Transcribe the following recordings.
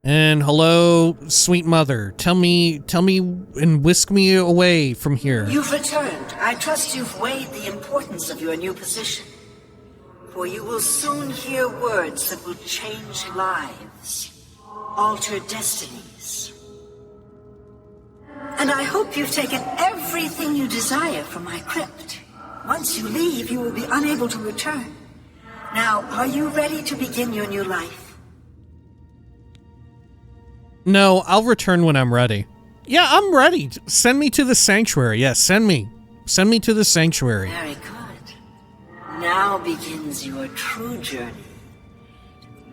And hello, sweet mother. Tell me, and whisk me away from here. You've returned. I trust you've weighed the importance of your new position. For you will soon hear words that will change lives, alter destinies. And I hope you've taken everything you desire from my crypt. Once you leave, you will be unable to return. Now, are you ready to begin your new life? No, I'll return when I'm ready. Yeah, I'm ready. Send me to the sanctuary. Yes, send me. Send me to the sanctuary. Very good. Now begins your true journey.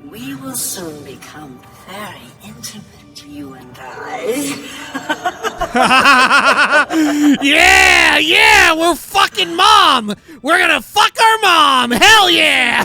We will soon become very intimate, you and I. Yeah, we're fucking mom! We're gonna fuck our mom! Hell yeah!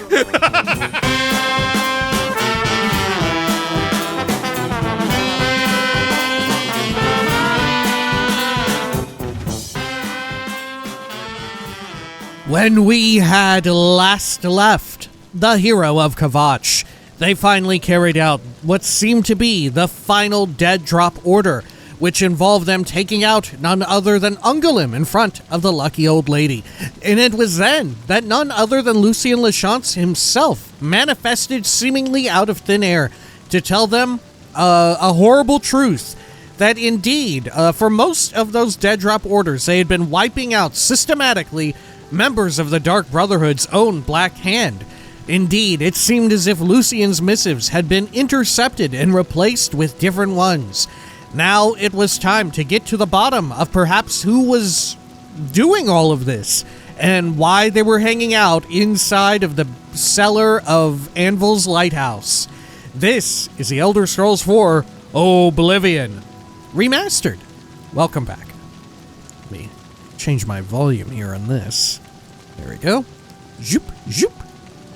When we had last left the hero of Kvatch, they finally carried out what seemed to be the final dead drop order, which involved them taking out none other than Ungolym in front of the lucky old lady. And it was then that none other than Lucien Lachance himself manifested seemingly out of thin air to tell them a horrible truth. That indeed, for most of those dead drop orders, they had been wiping out systematically members of the Dark Brotherhood's own Black Hand. Indeed, it seemed as if Lucien's missives had been intercepted and replaced with different ones. Now it was time to get to the bottom of perhaps who was doing all of this and why they were hanging out inside of the cellar of Anvil's lighthouse. This is the Elder Scrolls IV Oblivion Remastered. Welcome back. Let me change my volume here on this. There we go. Zoop, zoop.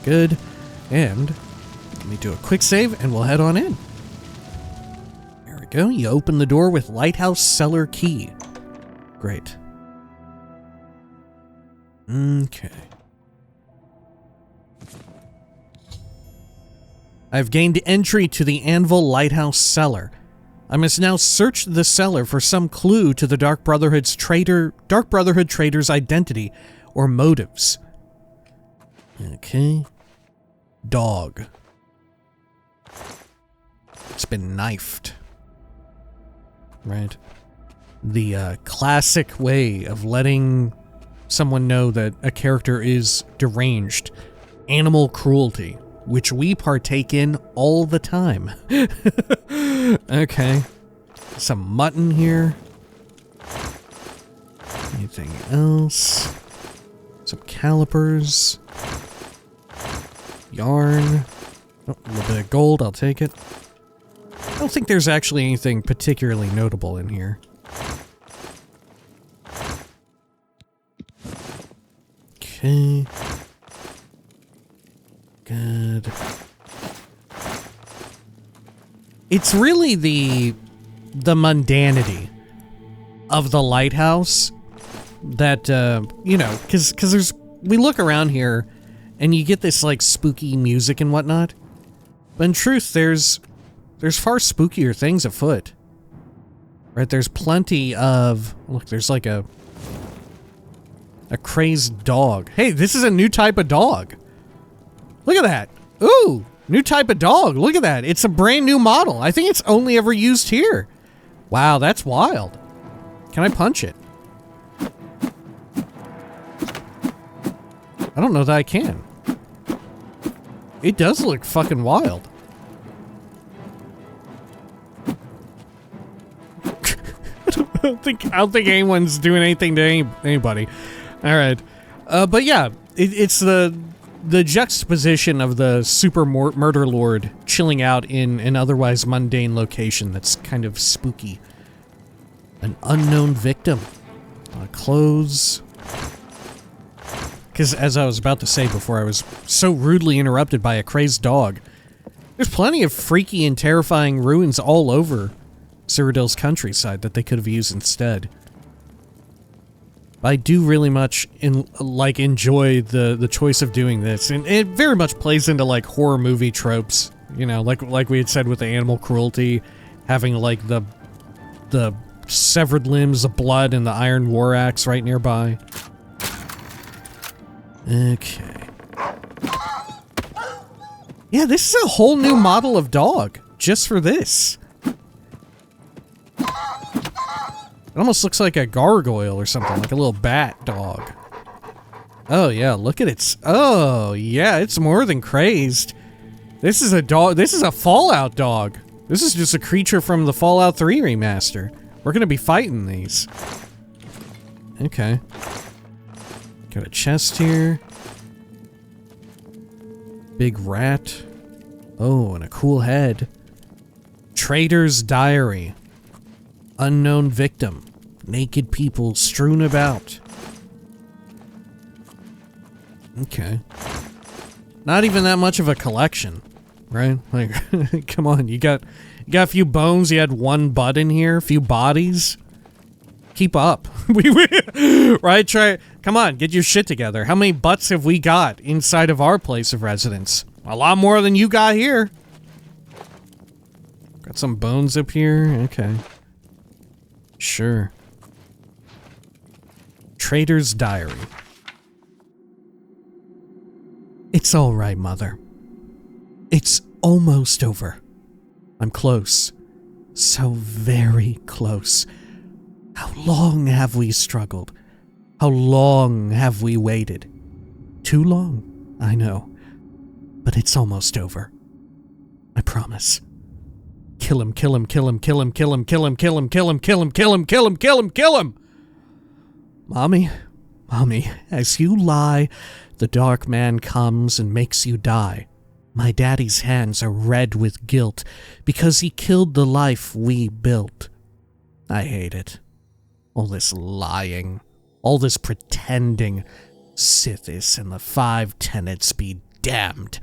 Good. And let me do a quick save and we'll head on in. There we go. You open the door with lighthouse cellar key. Great. Okay. I've gained entry to the Anvil lighthouse cellar. I must now search the cellar for some clue to the Dark Brotherhood traitor's identity or motives. Okay. Dog. It's been knifed. Right. The classic way of letting someone know that a character is deranged. Animal cruelty, which we partake in all the time. Okay. Some mutton here. Anything else? Some calipers. Yarn. Oh, a little bit of gold, I'll take it. I don't think there's actually anything particularly notable in here. Okay. Good. It's really the mundanity of the lighthouse that, you know, because we look around here and you get this, like, spooky music and whatnot. But in truth, there's far spookier things afoot. Right, there's plenty of... Look, there's like a crazed dog. Hey, this is a new type of dog. Look at that. Ooh, new type of dog. Look at that. It's a brand new model. I think it's only ever used here. Wow, that's wild. Can I punch it? I don't know that I can. It does look fucking wild. I don't think anyone's doing anything to anybody. All right. But yeah, it's the juxtaposition of the super murder lord chilling out in an otherwise mundane location that's kind of spooky. An unknown victim. Clothes. Because as I was about to say before, I was so rudely interrupted by a crazed dog. There's plenty of freaky and terrifying ruins all over Cyrodiil's countryside that they could have used instead. I do really much enjoy the choice of doing this, and it very much plays into like horror movie tropes. You know, like we had said with the animal cruelty, having like the severed limbs, the blood, and the iron war axe right nearby. Okay. Yeah, this is a whole new model of dog, just for this. It almost looks like a gargoyle or something, like a little bat dog. Oh yeah, look at it. Oh yeah, it's more than crazed. This is a dog, this is a Fallout dog. This is just a creature from the Fallout 3 remaster. We're gonna be fighting these. Okay. Got a chest here. Big rat. Oh, and a cool head. Traitor's diary. Unknown victim. Naked people strewn about. Okay. Not even that much of a collection, right? Like, come on, you got a few bones, you had one butt in here, a few bodies. Keep up. Right? Come on, get your shit together. How many butts have we got inside of our place of residence? A lot more than you got here. Got some bones up here. Okay. Sure. Traitor's diary. It's all right, Mother. It's almost over. I'm close. So very close. How long have we struggled? How long have we waited? Too long, I know. But it's almost over. I promise. Kill him, kill him, kill him, kill him, kill him, kill him, kill him, kill him, kill him, kill him, kill him, kill him, kill him! Mommy, as you lie, the dark man comes and makes you die. My daddy's hands are red with guilt because he killed the life we built. I hate it. All this lying, all this pretending. Sithis and the 5 tenets be damned.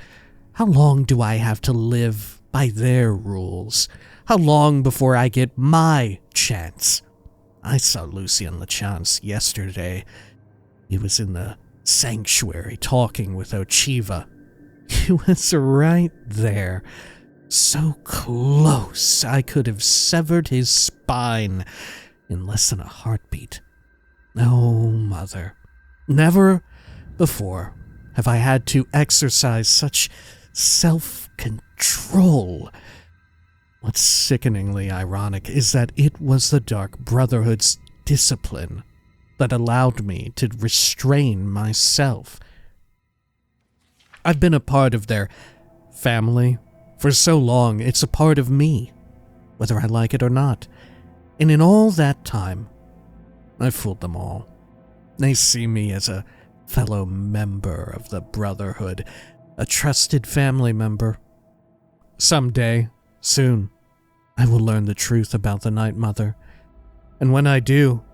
How long do I have to live by their rules? How long before I get my chance? I saw Lucien LeChance yesterday. He was in the sanctuary talking with Ochiva. He was right there. So close I could have severed his spine in less than a heartbeat. Oh, Mother, never before have I had to exercise such self-control. What's sickeningly ironic is that it was the Dark Brotherhood's discipline that allowed me to restrain myself. I've been a part of their family for so long, it's a part of me, whether I like it or not. And in all that time, I've fooled them all. They see me as a fellow member of the Brotherhood, a trusted family member. Someday, soon, I will learn the truth about the Night Mother. And when I do,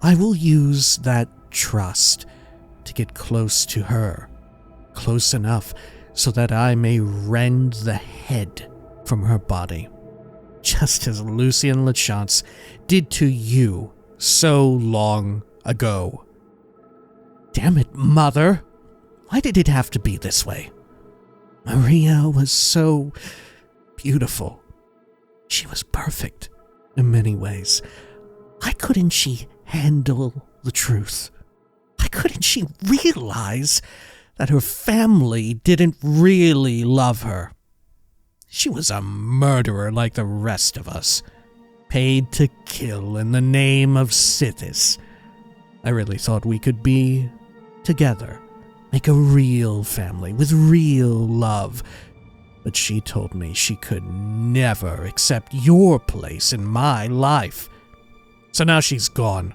I will use that trust to get close to her. Close enough so that I may rend the head from her body. Just as Lucien LeChance did to you so long ago. Damn it, Mother! Why did it have to be this way? Maria was so beautiful. She was perfect in many ways. Why couldn't she handle the truth? Why couldn't she realize that her family didn't really love her? She was a murderer like the rest of us, paid to kill in the name of Sithis. I really thought we could be together, make a real family with real love. But she told me she could never accept your place in my life. So now she's gone.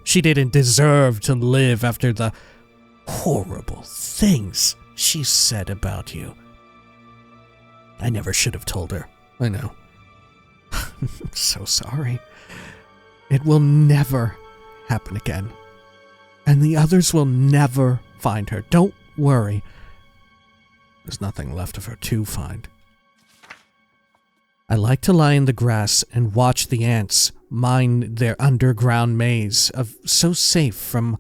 She didn't deserve to live after the horrible things she said about you. I never should have told her. I know. I'm so sorry. It will never happen again. And the others will never find her. Don't worry. There's nothing left of her to find. I like to lie in the grass and watch the ants mine their underground maze of so safe from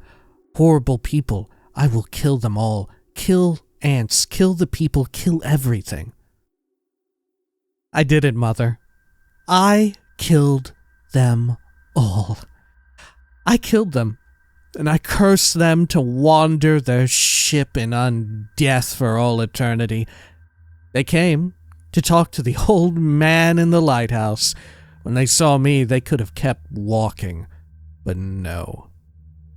horrible people. I will kill them all. Kill ants, kill the people, kill everything. I did it, Mother. I killed them all. I killed them, and I cursed them to wander their ship in undeath for all eternity. They came to talk to the old man in the lighthouse. When they saw me, they could have kept walking. But no.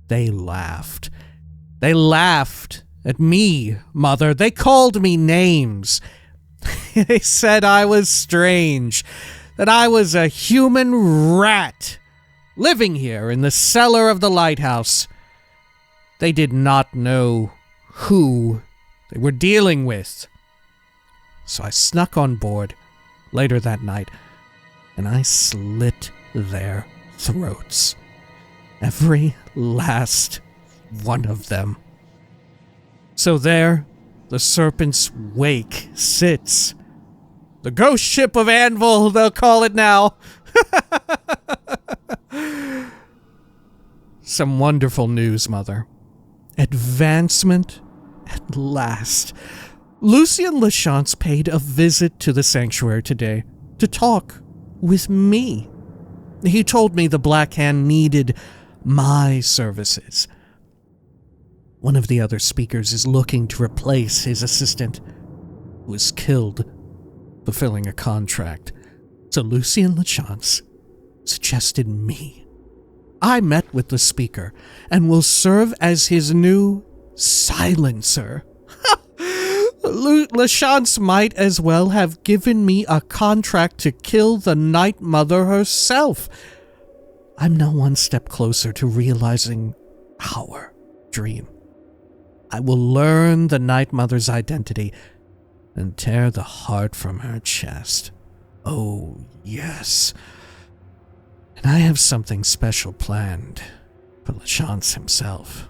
They laughed. They laughed at me, Mother. They called me names. They said I was strange, that I was a human rat, living here in the cellar of the lighthouse. They did not know who they were dealing with. So I snuck on board later that night, and I slit their throats. Every last one of them. So there, the Serpent's Wake sits. The ghost ship of Anvil, they'll call it now. Some wonderful news, Mother. Advancement at last. Lucien Lachance paid a visit to the sanctuary today to talk with me. He told me the Black Hand needed my services. One of the other speakers is looking to replace his assistant, who was killed fulfilling a contract. So Lucien Lachance suggested me. I met with the speaker and will serve as his new silencer. Lachance might as well have given me a contract to kill the Night Mother herself. I'm now one step closer to realizing our dream. I will learn the Night Mother's identity and tear the heart from her chest. Oh, yes. And I have something special planned for Lachance himself.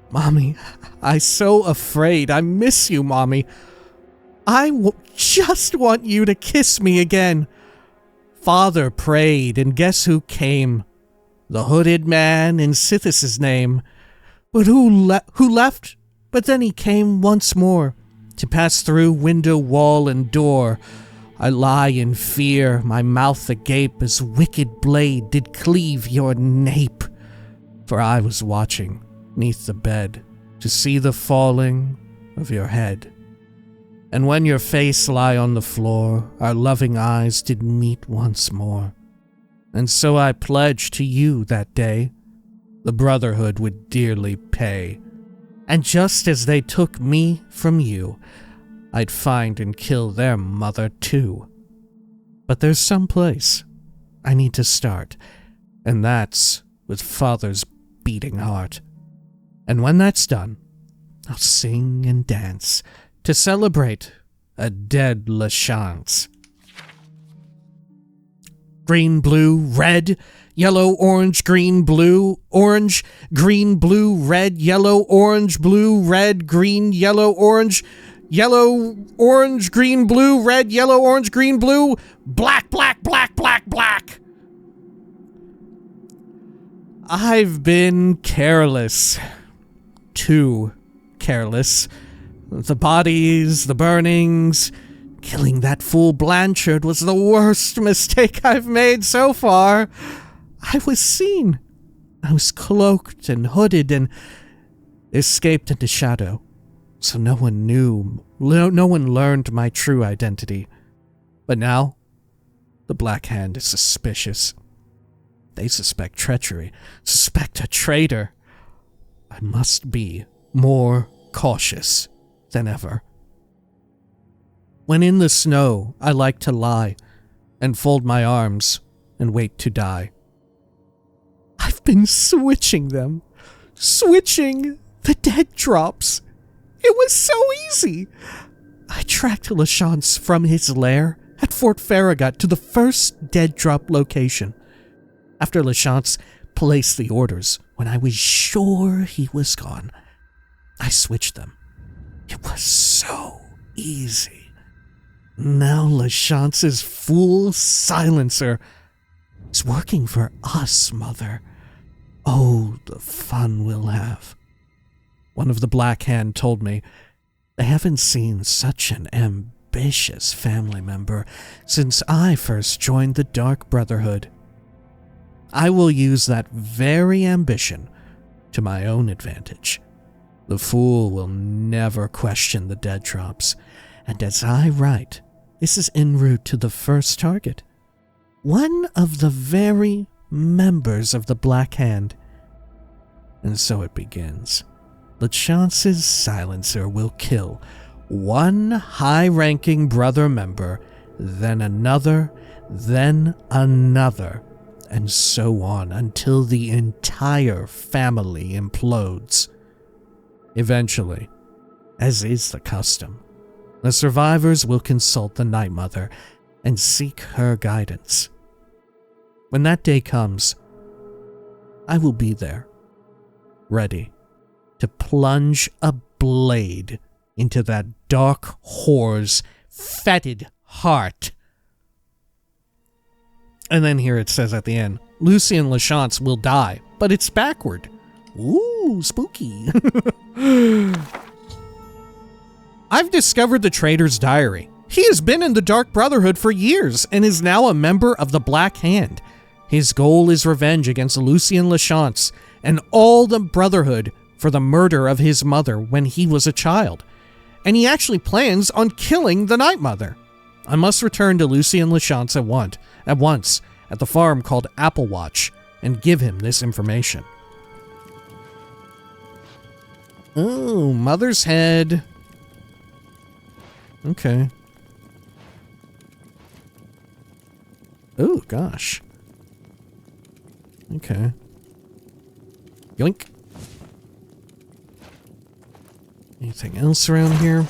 Mommy, I'm so afraid. I miss you, Mommy. I just want you to kiss me again. Father prayed, and guess who came? The hooded man in Sithis' name. But who left? But then he came once more, to pass through window, wall, and door. I lie in fear, my mouth agape, as wicked blade did cleave your nape. For I was watching 'neath the bed, to see the falling of your head. And when your face lie on the floor, our loving eyes did meet once more. And so I pledged to you that day, the Brotherhood would dearly pay. And just as they took me from you, I'd find and kill their mother too. But there's some place I need to start, and that's with Father's beating heart. And when that's done, I'll sing and dance to celebrate a dead Lachance. Green, blue, red, yellow, orange, green, blue, orange, green, blue, red, yellow, orange, blue, red, green, yellow, orange, green, blue, red, yellow, orange, green, blue, black, black, black, black, black. I've been careless. Too careless. The bodies, the burnings. Killing that fool Blanchard was the worst mistake I've made so far. I was seen. I was cloaked and hooded and escaped into shadow. So no one knew, no one learned my true identity. But now, the Black Hand is suspicious. They suspect treachery, suspect a traitor. I must be more cautious than ever. When in the snow, I like to lie and fold my arms and wait to die. I've been switching them, switching the dead drops. It was so easy. I tracked Lachance from his lair at Fort Farragut to the first dead drop location. After Lachance placed the orders, when I was sure he was gone, I switched them. It was so easy. Now Lachance's fool silencer is working for us, Mother. Oh, the fun we'll have. One of the Black Hand told me they haven't seen such an ambitious family member since I first joined the Dark Brotherhood. I will use that very ambition to my own advantage. The fool will never question the dead drops, and as I write, this is en route to the first target. One of the very members of the Black Hand. And so it begins. LeChance's silencer will kill one high-ranking brother member, then another, and so on until the entire family implodes. Eventually, as is the custom, the survivors will consult the Night Mother and seek her guidance. When that day comes, I will be there, ready to plunge a blade into that dark whore's fetid heart. And then here it says at the end, Lucien Lachance will die, but it's backward. Ooh, spooky. I've discovered the traitor's diary. He has been in the Dark Brotherhood for years and is now a member of the Black Hand. His goal is revenge against Lucien Lachance and all the Brotherhood for the murder of his mother when he was a child. And he actually plans on killing the Night Mother. I must return to Lucien Lachance at once at the farm called Applewatch and give him this information. Oh, Mother's Head. Okay. Oh, gosh. Okay. Yoink. Anything else around here?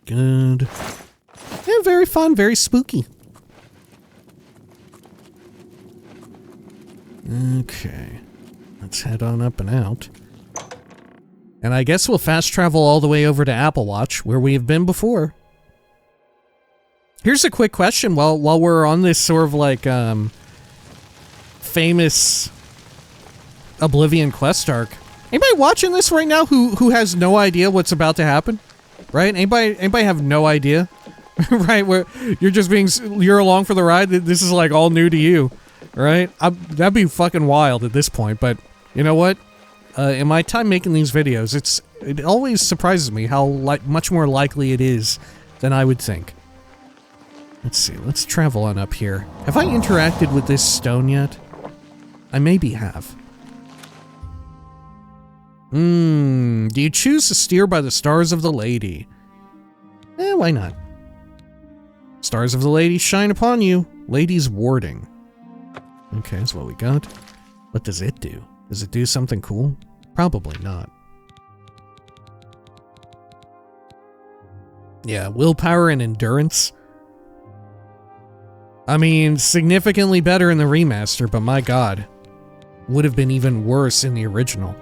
Good. Yeah, very fun, very spooky. Okay. Let's head on up and out. And I guess we'll fast travel all the way over to Applewatch, where we have been before. Here's a quick question while we're on this sort of like famous Oblivion quest arc. Anybody watching this right now who has no idea what's about to happen? Right? Anybody have no idea? Right? Where you're along for the ride. This is like all new to you, right? That'd be fucking wild at this point. But you know what? In my time making these videos, it always surprises me how much more likely it is than I would think. Let's see, let's travel on up here. Have I interacted with this stone yet? I maybe have. Do you choose to steer by the stars of the lady? Why not? Stars of the lady shine upon you. Lady's warding. Okay, that's what we got. What does it do? Does it do something cool? Probably not. Yeah, willpower and endurance. I mean, significantly better in the remaster, but my god. Would have been even worse in the original.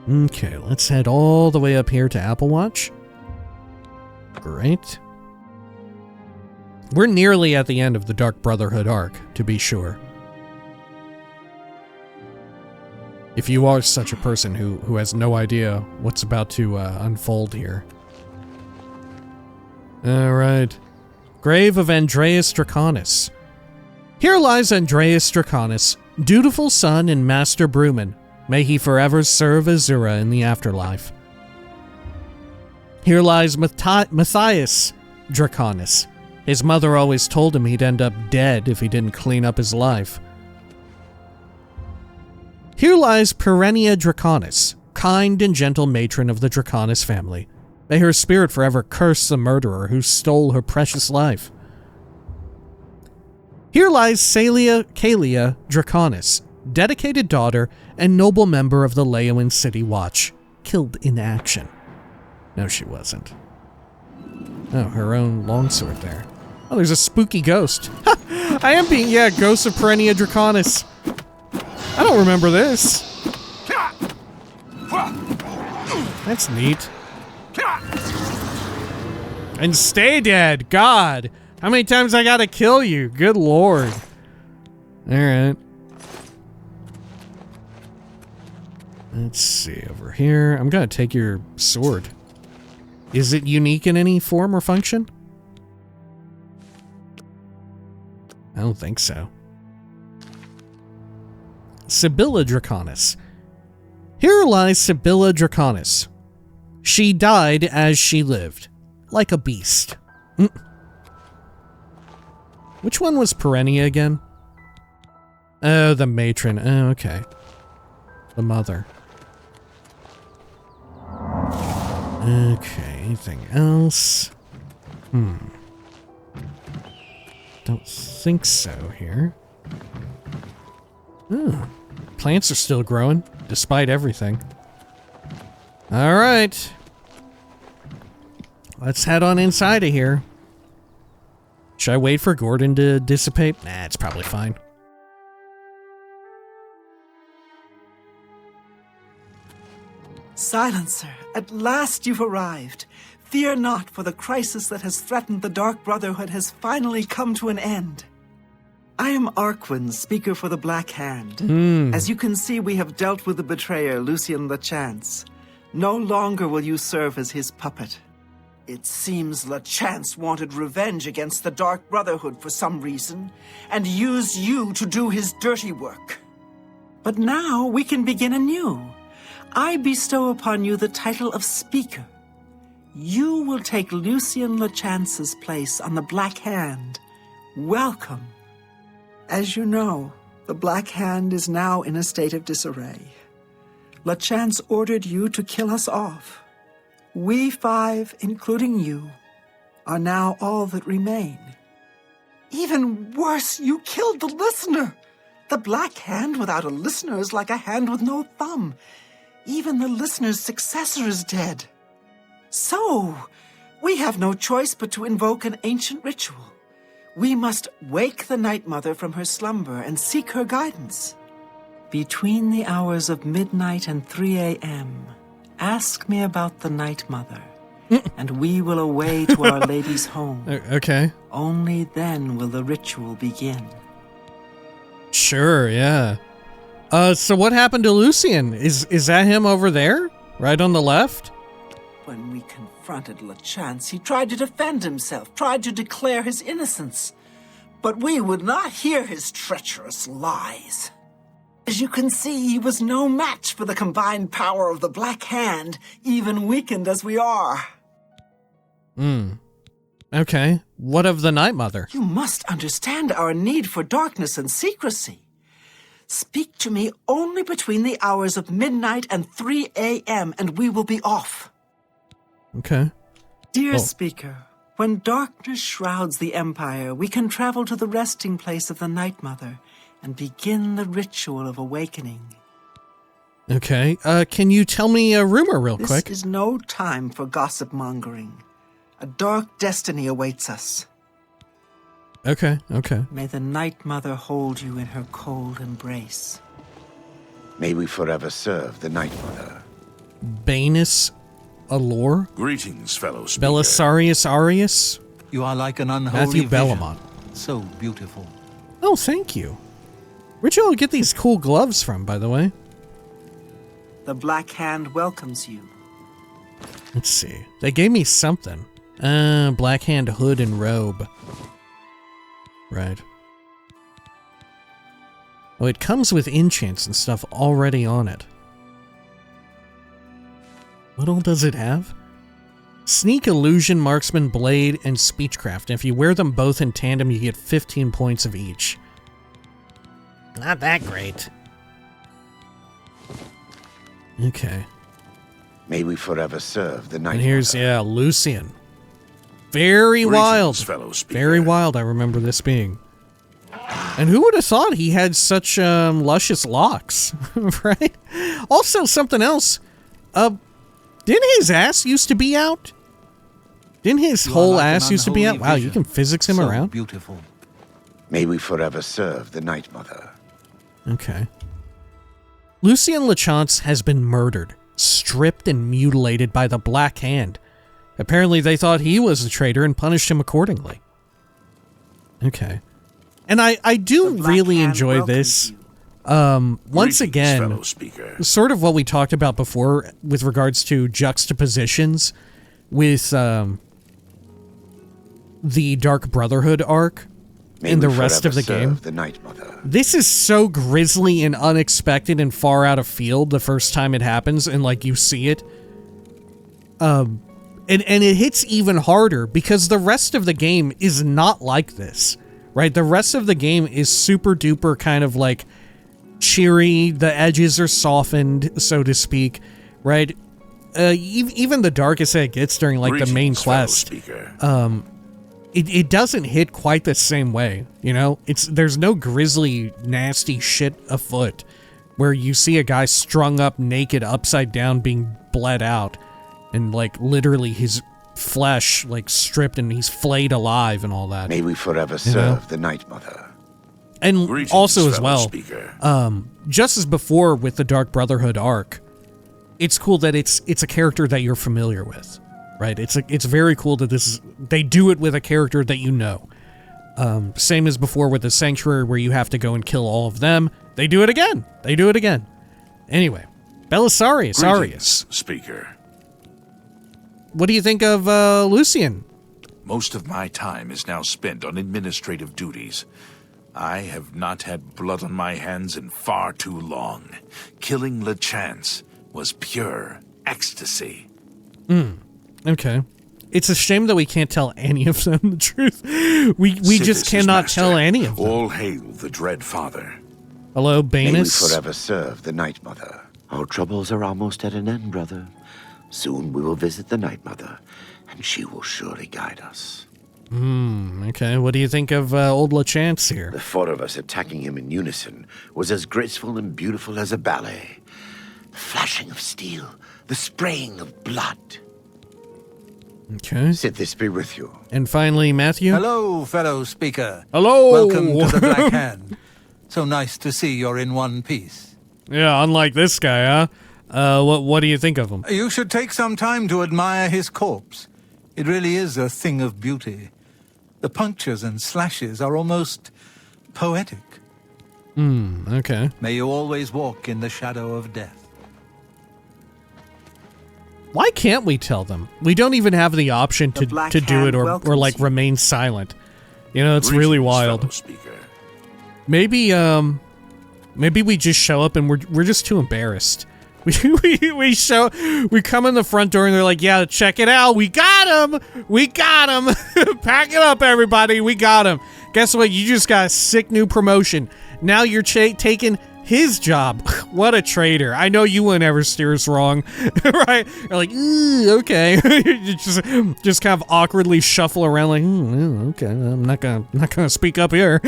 Okay, let's head all the way up here to Applewatch. Great. We're nearly at the end of the Dark Brotherhood arc, to be sure. If you are such a person who has no idea what's about to unfold here. Alright. Grave of Andreas Draconis. Here lies Andreas Draconis, dutiful son and master brewman. May he forever serve Azura in the afterlife. Here lies Matthias Draconis. His mother always told him he'd end up dead if he didn't clean up his life. Here lies Perennia Draconis, kind and gentle matron of the Draconis family. May her spirit forever curse the murderer who stole her precious life. Here lies Caelia Draconis, dedicated daughter and noble member of the Leonin City Watch, killed in action. No, she wasn't. Oh, her own longsword there. Oh, there's a spooky ghost. I am being, Ghost of Perennia Draconis. I don't remember this. That's neat. And stay dead. God. How many times I gotta kill you? Good lord. Alright. Let's see over here. I'm gonna take your sword. Is it unique in any form or function? I don't think so. Sibylla Draconis. Here lies Sibylla Draconis. She died as she lived, like a beast. Which one was Perennia again? Oh, the matron. Oh, okay. The mother. Okay, anything else? Don't think so here. Plants are still growing, despite everything. Alright. Let's head on inside of here. Should I wait for Gordon to dissipate? Nah, it's probably fine. Silencer, at last you've arrived. Fear not, for the crisis that has threatened the Dark Brotherhood has finally come to an end. I am Arquen, speaker for the Black Hand. As you can see, we have dealt with the betrayer, Lucien Lachance. No longer will you serve as his puppet. It seems Lachance wanted revenge against the Dark Brotherhood for some reason, and used you to do his dirty work. But now we can begin anew. I bestow upon you the title of Speaker. You will take Lucien Lachance's place on the Black Hand. Welcome. As you know, the Black Hand is now in a state of disarray. Lachance ordered you to kill us off. We 5, including you, are now all that remain. Even worse, you killed the listener! The Black Hand without a listener is like a hand with no thumb. Even the listener's successor is dead. So, we have no choice but to invoke an ancient ritual. We must wake the Night Mother from her slumber and seek her guidance. Between the hours of midnight and 3 a.m., ask me about the Night Mother, and we will away to Our Lady's home. Okay. Only then will the ritual begin. Sure, yeah. So what happened to Lucien? Is that him over there? Right on the left? When we confronted Lachance, he tried to defend himself, tried to declare his innocence. But we would not hear his treacherous lies. As you can see, he was no match for the combined power of the Black Hand, even weakened as we are. Okay. What of the Night Mother? You must understand our need for darkness and secrecy. Speak to me only between the hours of midnight and 3 a.m., and we will be off. Okay. Dear Speaker, when darkness shrouds the Empire, we can travel to the resting place of the Night Mother and begin the ritual of awakening. Okay. Can you tell me a rumor real quick? This is no time for gossip mongering. A dark destiny awaits us. Okay. May the Night Mother hold you in her cold embrace. May we forever serve the Night Mother. Banus Allure? Greetings, fellow speaker. Belisarius Arius? You are like an unholy Matthew vision. Bellamont. So beautiful. Oh, thank you. Where'd you all get these cool gloves from, by the way? The Black Hand welcomes you. Let's see. They gave me something. Black Hand hood and robe. Right. Oh, it comes with enchants and stuff already on it. What all does it have? Sneak, Illusion, Marksman, Blade, and Speechcraft. If you wear them both in tandem, you get 15 points of each. Not that great. Okay. May we forever serve the Night And here's, Mother. yeah, Lucien. Very wild. Fellow speaker. Very wild, I remember this being. And who would have thought he had such luscious locks, right? Also, something else. Didn't his ass used to be out? Didn't his whole ass used to be out? Wow, you can physics him so around? Beautiful. May we forever serve the Night Mother. Okay. Lucien Lachance has been murdered, stripped and mutilated by the Black Hand. Apparently they thought he was a traitor and punished him accordingly. Okay. And I do really enjoy this. Once Greetings, again, fellow speaker. sort of what we talked about before with regards to juxtapositions with the Dark Brotherhood arc in the rest of the game. The Night Mother. This is so grisly and unexpected and far out of field the first time it happens, and like you see it. And it hits even harder because the rest of the game is not like this, right? The rest of the game is super duper kind of like cheery. The edges are softened, so to speak, right? Even the darkest it gets during like the main quest, it doesn't hit quite the same way, you know? There's no grisly, nasty shit afoot where you see a guy strung up naked upside down being bled out and like literally his flesh like stripped and he's flayed alive and all that. May we forever serve the Night Mother. And Greetings, also as fellow well, speaker. just as before with the Dark Brotherhood arc, it's cool that it's a character that you're familiar with, right? It's very cool that they do it with a character that you know. Same as before with the Sanctuary where you have to go and kill all of them. They do it again. Anyway, Belisarius, Arius. Speaker. What do you think of Lucian? Most of my time is now spent on administrative duties. I have not had blood on my hands in far too long. Killing LeChance was pure ecstasy. Okay. It's a shame that we can't tell any of them the truth. We just cannot tell any of them. All hail the Dread Father. Hello, May we Banus. forever serve the Night Mother. Our troubles are almost at an end, brother. Soon we will visit the Night Mother, and she will surely guide us. Okay, what do you think of old LeChance here? The four of us attacking him in unison was as graceful and beautiful as a ballet. The flashing of steel, the spraying of blood. Okay. Sit this be with you. And finally, Matthew. Hello, fellow speaker. Hello. Welcome to the Black Hand. So nice to see you're in one piece. Yeah, unlike this guy, huh? What do you think of him? You should take some time to admire his corpse. It really is a thing of beauty. The punctures and slashes are almost poetic. Okay. May you always walk in the shadow of death. Why can't we tell them? We don't even have the option to Black do it Hand or welcomes like you. remain silent. You know, it's really Greetings, wild. fellow speaker. Maybe we just show up and we're just too embarrassed. We come in the front door and they're like, yeah, check it out, we got him, pack it up, everybody, we got him. Guess what? You just got a sick new promotion. Now you're taking his job. What a traitor. I know you wouldn't ever steer us wrong. Right? You're like, okay. You just kind of awkwardly shuffle around like, okay, I'm not gonna speak up here.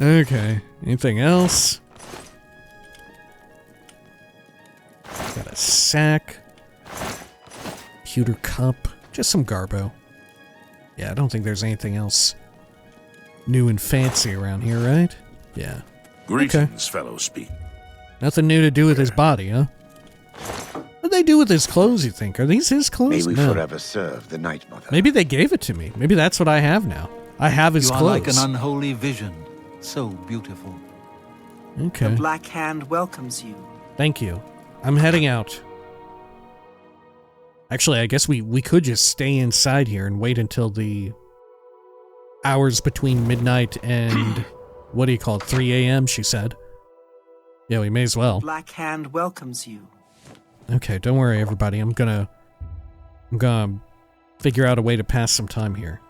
Okay. Anything else? Got a sack. Pewter cup. Just some garbo. Yeah, I don't think there's anything else new and fancy around here, right? Yeah. Greetings, fellow speaker. Nothing new to do with his body, huh? What do they do with his clothes, you think? Are these his clothes? May we No. forever serve the Night Mother. Maybe they gave it to me. Maybe that's what I have now. I have his You are clothes. like an unholy vision. So beautiful. Okay. The Black Hand welcomes you. Thank you. I'm heading out. Actually, I guess we could just stay inside here and wait until the hours between midnight and what do you call it? 3 a.m. she said. Yeah, we may as well. Black Hand welcomes you. Okay, don't worry, everybody. I'm gonna figure out a way to pass some time here.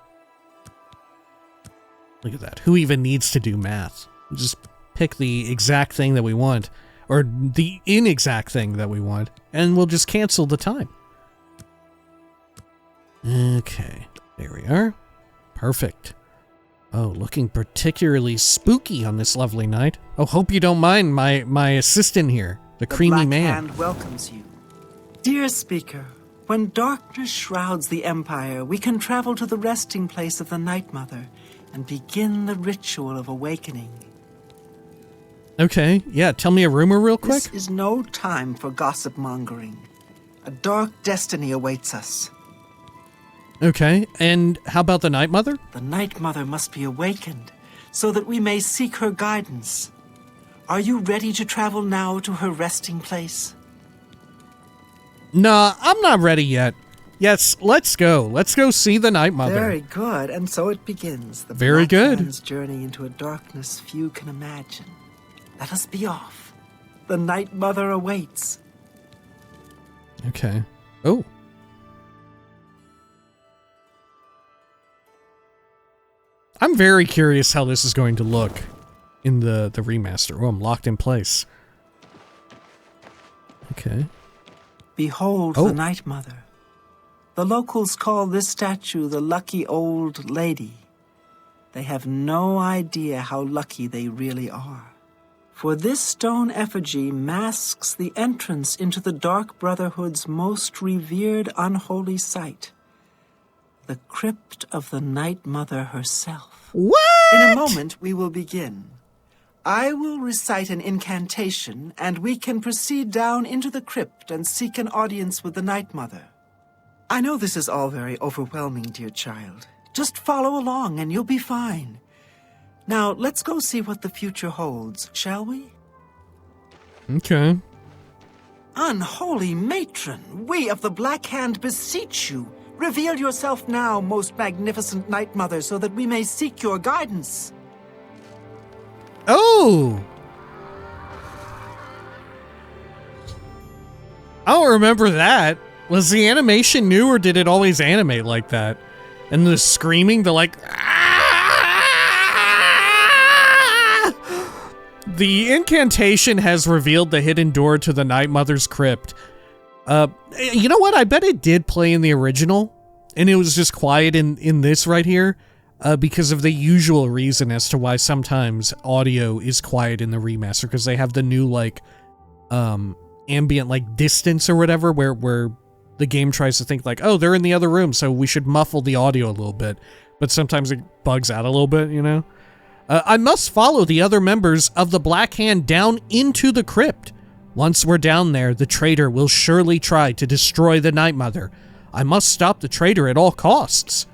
Look at that. Who even needs to do math? Just pick the exact thing that we want, or the inexact thing that we want, and we'll just cancel the time. Okay, there we are. Perfect. Oh, looking particularly spooky on this lovely night. Oh, hope you don't mind my assistant here, the creamy Black man. Hand welcomes you. Dear Speaker, when darkness shrouds the Empire, we can travel to the resting place of the Night Mother and begin the ritual of awakening. Okay, yeah, tell me a rumor real quick. This is no time for gossip mongering. A dark destiny awaits us. Okay, and how about the Night Mother? The Night Mother must be awakened so that we may seek her guidance. Are you ready to travel now to her resting place? Nah, I'm not ready yet. Yes, let's go. Let's go see the Night Mother. Very good, and so it begins. The Very Black good. Hand's journey into a darkness few can imagine. Let us be off. The Night Mother awaits. Okay. Oh. I'm very curious how this is going to look in the remaster. Oh, I'm locked in place. Okay. Behold the Night Mother. The locals call this statue the Lucky Old Lady. They have no idea how lucky they really are. For this stone effigy masks the entrance into the Dark Brotherhood's most revered unholy site. The crypt of the Night Mother herself. What? In a moment, we will begin. I will recite an incantation, and we can proceed down into the crypt and seek an audience with the Night Mother. I know this is all very overwhelming, dear child. Just follow along and you'll be fine. Now, let's go see what the future holds, shall we? Okay. Unholy matron, we of the Black Hand beseech you. Reveal yourself now, most magnificent Night Mother, so that we may seek your guidance. Oh! I don't remember that. Was the animation new, or did it always animate like that? And the screaming, the like... "Ah!" The incantation has revealed the hidden door to the Night Mother's crypt. You know what? I bet it did play in the original, and it was just quiet in this right here, because of the usual reason as to why sometimes audio is quiet in the remaster, because they have the new, like, ambient, like, distance or whatever, where the game tries to think, like, oh, they're in the other room, so we should muffle the audio a little bit, but sometimes it bugs out a little bit, you know? I must follow the other members of the Black Hand down into the crypt. Once we're down there, the traitor will surely try to destroy the Night Mother. I must stop the traitor at all costs.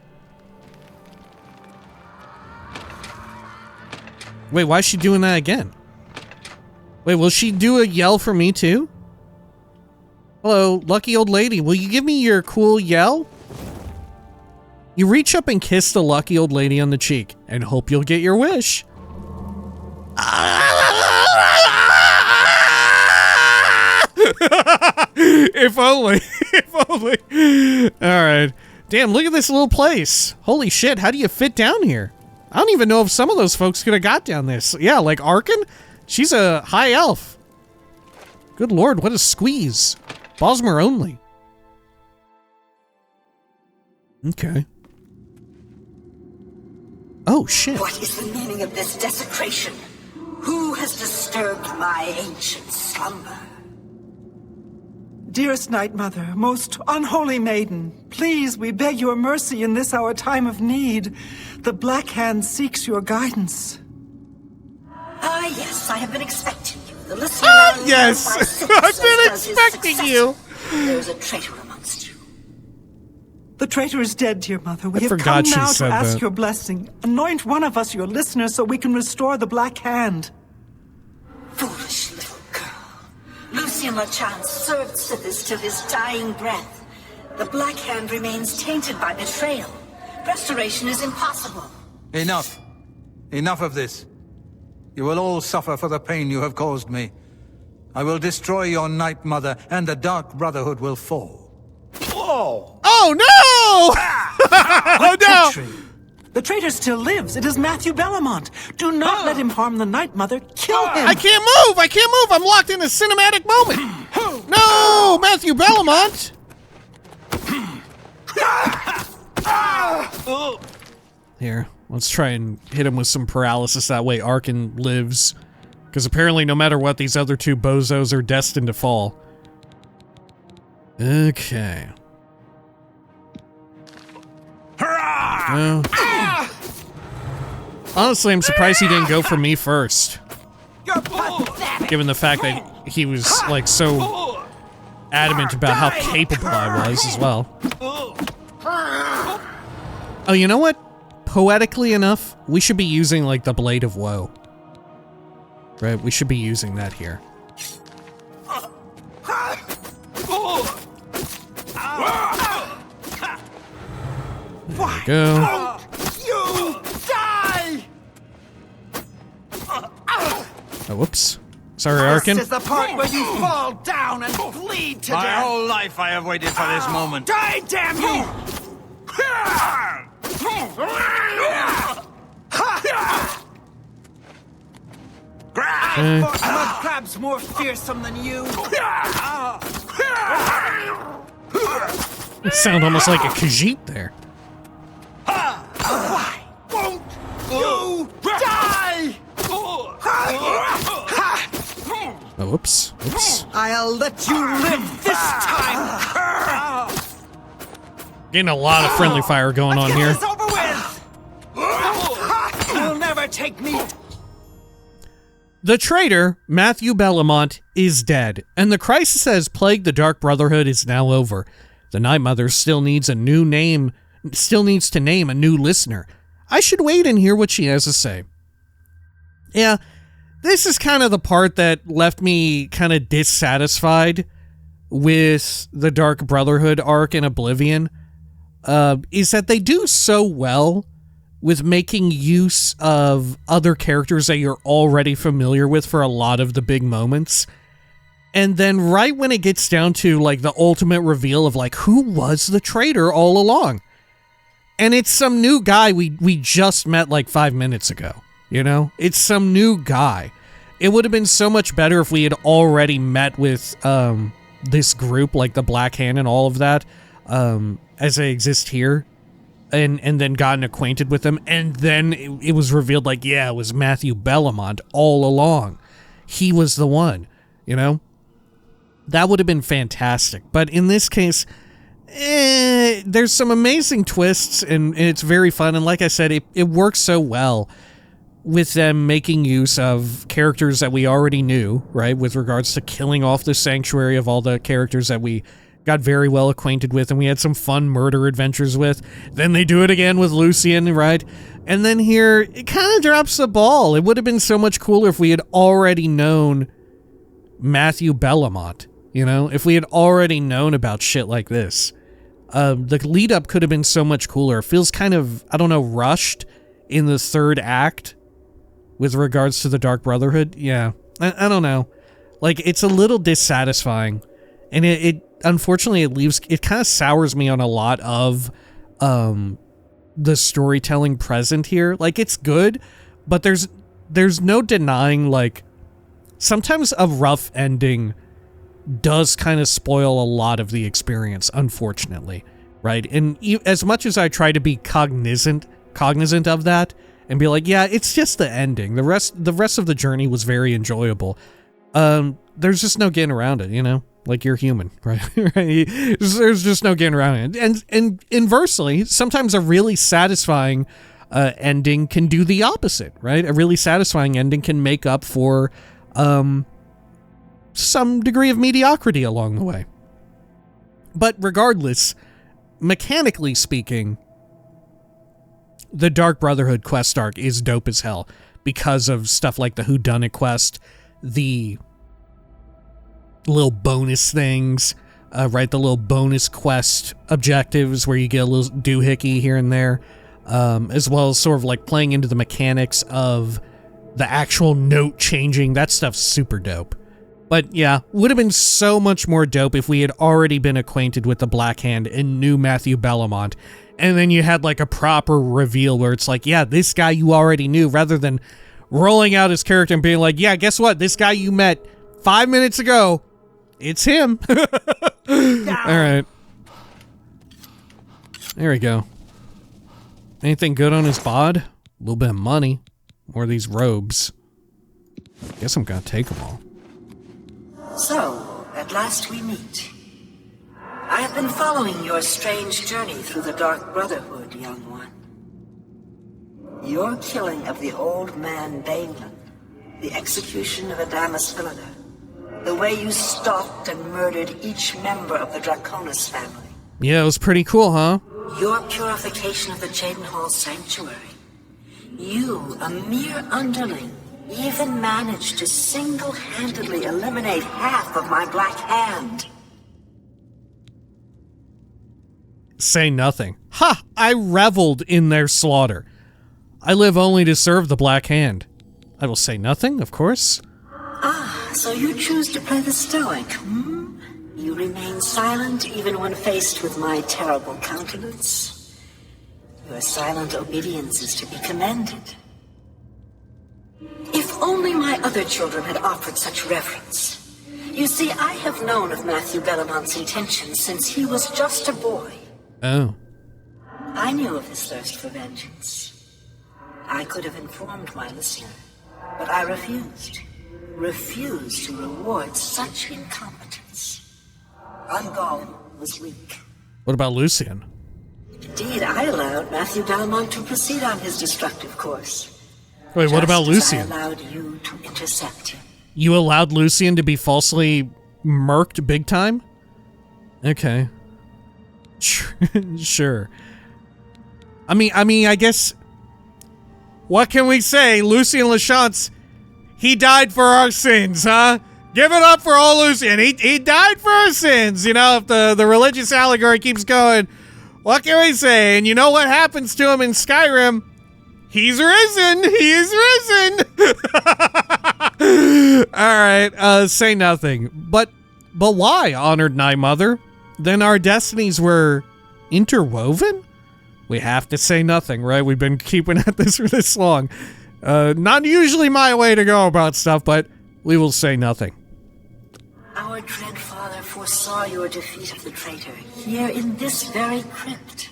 Wait, why is she doing that again? Wait, will she do a yell for me too? Hello, lucky old lady, will you give me your cool yell? You reach up and kiss the lucky old lady on the cheek and hope you'll get your wish. If only. If only. Alright. Damn, look at this little place. Holy shit, how do you fit down here? I don't even know if some of those folks could have got down this. Yeah, like Arquen? She's a high elf. Good lord, what a squeeze. Bosmer only. Okay. Oh, shit. What is the meaning of this desecration? Who has disturbed my ancient slumber? Dearest Night Mother, most unholy maiden, please, we beg your mercy in this our time of need. The Black Hand seeks your guidance. Ah, yes, I have been expecting you. The listener Yes! I've been expecting you! There's a traitor amongst you. The traitor is dead, dear mother. We I have come forgot she now to said ask that. your blessing. Anoint one of us your listener so we can restore the Black Hand. Foolish little girl. Lucien Lachance served Sithis till his dying breath. The Black Hand remains tainted by betrayal. Restoration is impossible. Enough. Enough of this. You will all suffer for the pain you have caused me. I will destroy your Night Mother, and the Dark Brotherhood will fall. Whoa! Oh, no! Oh, no! Treachery. The traitor still lives. It is Matthew Bellamont. Do not let him harm the Night Mother. Kill him. I can't move! I can't move! I'm locked in a cinematic moment! No! Matthew Bellamont! Here, let's try and hit him with some paralysis. That way Arquen lives. Because apparently no matter what, these other two bozos are destined to fall. Okay. No. Honestly, I'm surprised he didn't go for me first. Given the fact that he was, like, so adamant about how capable I was as well. Oh, you know what? Poetically enough, we should be using, like, the Blade of Woe. Right? We should be using that here. Why go. won't you die? Oh, whoops. Sorry, This Arquen. is the part where you fall down and bleed to My death. whole life I have waited for this moment. Die, damn you! I fought mud crabs more fearsome than you. It sounded almost like a Khajiit there. Why won't you die? Oh, whoops. Whoops. I'll let you live this time. Getting a lot of friendly fire going on Get here. this over with. You'll never take me. The traitor, Matthew Bellamont, is dead, and the crisis that has plagued the Dark Brotherhood is now over. The Night Mother still needs to name a new listener. I should wait and hear what she has to say. Yeah, this is kind of the part that left me kind of dissatisfied with the Dark Brotherhood arc in Oblivion, is that they do so well with making use of other characters that you're already familiar with for a lot of the big moments. And then right when it gets down to, like, the ultimate reveal of, like, who was the traitor all along? And it's some new guy we just met, like, 5 minutes ago, you know? It's some new guy. It would have been so much better if we had already met with this group, like the Black Hand and all of that, as they exist here. And then gotten acquainted with him, and then it was revealed, like, yeah, it was Matthew Bellamont all along. He was the one, you know? That would have been fantastic. But in this case, there's some amazing twists, and it's very fun, and like I said, it works so well with them making use of characters that we already knew, right, with regards to killing off the sanctuary of all the characters that we got very well acquainted with, and we had some fun murder adventures with. Then they do it again with Lucian, right? And then here, it kind of drops the ball. It would have been so much cooler if we had already known Matthew Bellamont, you know? If we had already known about shit like this. The lead-up could have been so much cooler. It feels kind of, I don't know, rushed in the third act with regards to the Dark Brotherhood. Yeah, I don't know. Like, it's a little dissatisfying. And it unfortunately, it kind of sours me on a lot of the storytelling present here. Like, it's good, but there's no denying, like, sometimes a rough ending does kind of spoil a lot of the experience, unfortunately, right? And as much as I try to be cognizant of that and be like, yeah, it's just the ending. The rest of the journey was very enjoyable. There's just no getting around it, you know? Like, you're human, right? There's just no getting around it. And inversely, sometimes a really satisfying ending can do the opposite, right? A really satisfying ending can make up for some degree of mediocrity along the way. But regardless, mechanically speaking, the Dark Brotherhood quest arc is dope as hell because of stuff like the whodunit quest, the little bonus things, right? The little bonus quest objectives where you get a little doohickey here and there, as well as sort of like playing into the mechanics of the actual note changing. That stuff's super dope. But yeah, would have been so much more dope if we had already been acquainted with the Black Hand and knew Matthew Bellamont. And then you had like a proper reveal where it's like, yeah, this guy you already knew, rather than rolling out his character and being like, yeah, guess what? This guy you met 5 minutes ago, it's him. All right. There we go. Anything good on his bod? A little bit of money. More of these robes. Guess I'm gonna take them all. So, at last we meet. I have been following your strange journey through the Dark Brotherhood, young one. Your killing of the old man Bainland, the execution of Adamus Philida, the way you stalked and murdered each member of the Draconis family. Yeah, it was pretty cool, huh? Your purification of the Jadenhall Sanctuary. You, a mere underling, even managed to single-handedly eliminate half of my Black Hand. Say nothing. Ha! I reveled in their slaughter. I live only to serve the Black Hand. I will say nothing, of course. Ah, so you choose to play the stoic, hmm? You remain silent even when faced with my terrible countenance. Your silent obedience is to be commended. If only my other children had offered such reverence. You see, I have known of Matthew Bellamont's intentions since he was just a boy. Oh. I knew of his thirst for vengeance. I could have informed my listener, but I refused. Refused to reward such incompetence. Ungol was weak. What about Lucian? Indeed, I allowed Matthew Bellamont to proceed on his destructive course. Wait, what about Lucian? I allowed you to intercept him. You allowed Lucian to be falsely murked big time? Okay. Sure. I mean, I guess... What can we say? Lucian Lachance, he died for our sins, huh? Give it up for old Lucian. He died for our sins. You know, if the religious allegory keeps going, what can we say? And you know what happens to him in Skyrim? He's risen. He's risen. All right. Say nothing. But why, honored Night Mother? Then our destinies were interwoven? We have to say nothing, right? We've been keeping at this for this long. Not usually my way to go about stuff, but we will say nothing. Our dread father foresaw your defeat of the traitor here in this very crypt.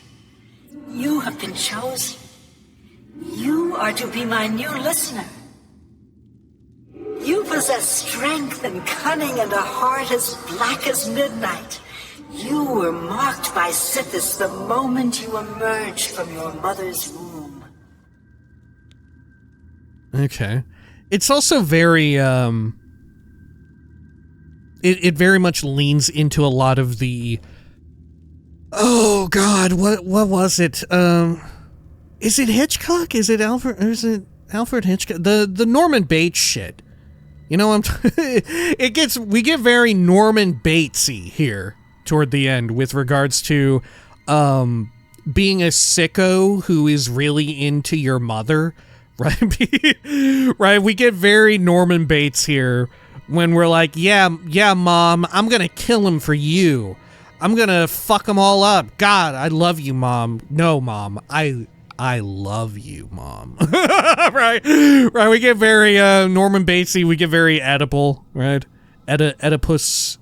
You have been chosen. You are to be my new listener. You possess strength and cunning and a heart as black as midnight. You were marked by Sithis the moment you emerged from your mother's womb. Okay. It's also very, It very much leans into a lot of the... Oh, God, what was it? Is it Hitchcock? Is it Alfred Hitchcock? The Norman Bates shit. You know, we get very Norman Batesy here toward the end with regards to being a sicko who is really into your mother, right? Right? We get very Norman Bates here when we're like, yeah, Mom, I'm gonna kill him for you. I'm gonna fuck them all up. God, I love you, Mom. No, Mom, I love you, Mom. Right? We get very Norman Batesy. We get very Oedipal, right? Oedipus.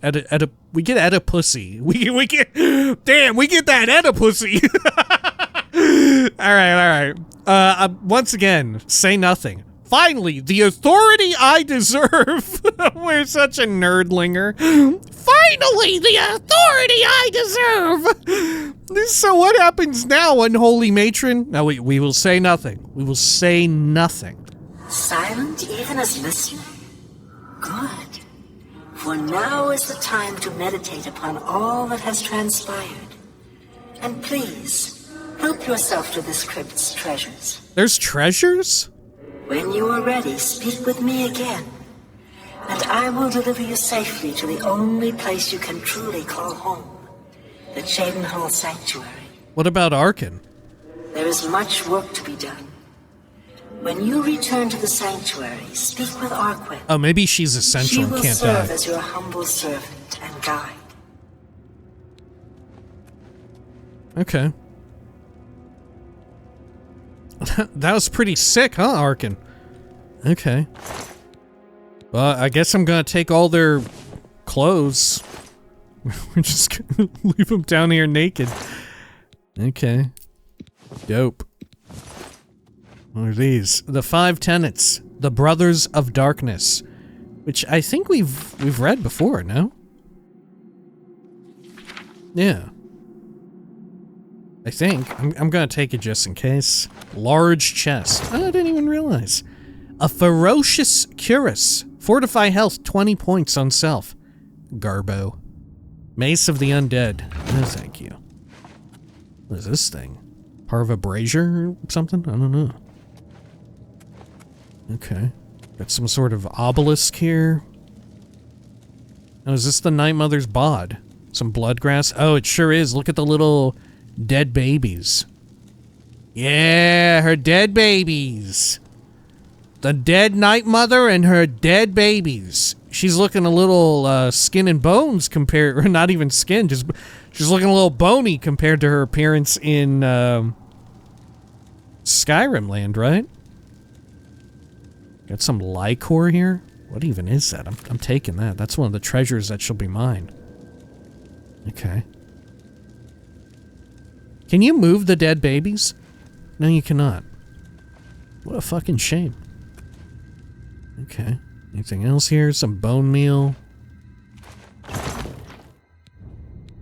We get Oedipussy. We get that Oedipussy. All right. Once again, say nothing. Finally, the authority I deserve. We're such a nerdlinger. Finally, the authority I deserve. So what happens now, unholy matron? No, we will say nothing. We will say nothing. Silent even as listener? Good. For now is the time to meditate upon all that has transpired. And please, help yourself to this crypt's treasures. There's treasures? When you are ready, speak with me again, and I will deliver you safely to the only place you can truly call home, the Cheydinhal Sanctuary. What about Arquen? There is much work to be done. When you return to the sanctuary, speak with Arquen. Oh, maybe she's essential and can't die. She will serve as your humble servant and guide. Okay. That was pretty sick, huh, Arquen? Okay. Well, I guess I'm gonna take all their clothes. We're just gonna leave them down here naked. Okay. Dope. What are these? The 5 tenets. The Brothers of Darkness. Which I think we've read before, no? Yeah. I think. I'm gonna take it just in case. Large chest. Oh, I didn't even realize. A ferocious cuirass. Fortify health 20 points on self. Garbo. Mace of the Undead. No, thank you. What is this thing? Parva Brazier or something? I don't know. Okay. Got some sort of obelisk here. Oh, is this the Night Mother's bod? Some blood grass? Oh, it sure is. Look at the little Dead babies. Yeah, her dead babies. The dead Night Mother and her dead babies. She's looking a little skin and bones compared, or not even skin, just she's looking a little bony compared to her appearance in Skyrim land, right? Got some Lycor here. What even is that? I'm taking that. That's one of the treasures that shall be mine. Okay. Can you move the dead babies? No, you cannot. What a fucking shame. Okay. Anything else here? Some bone meal.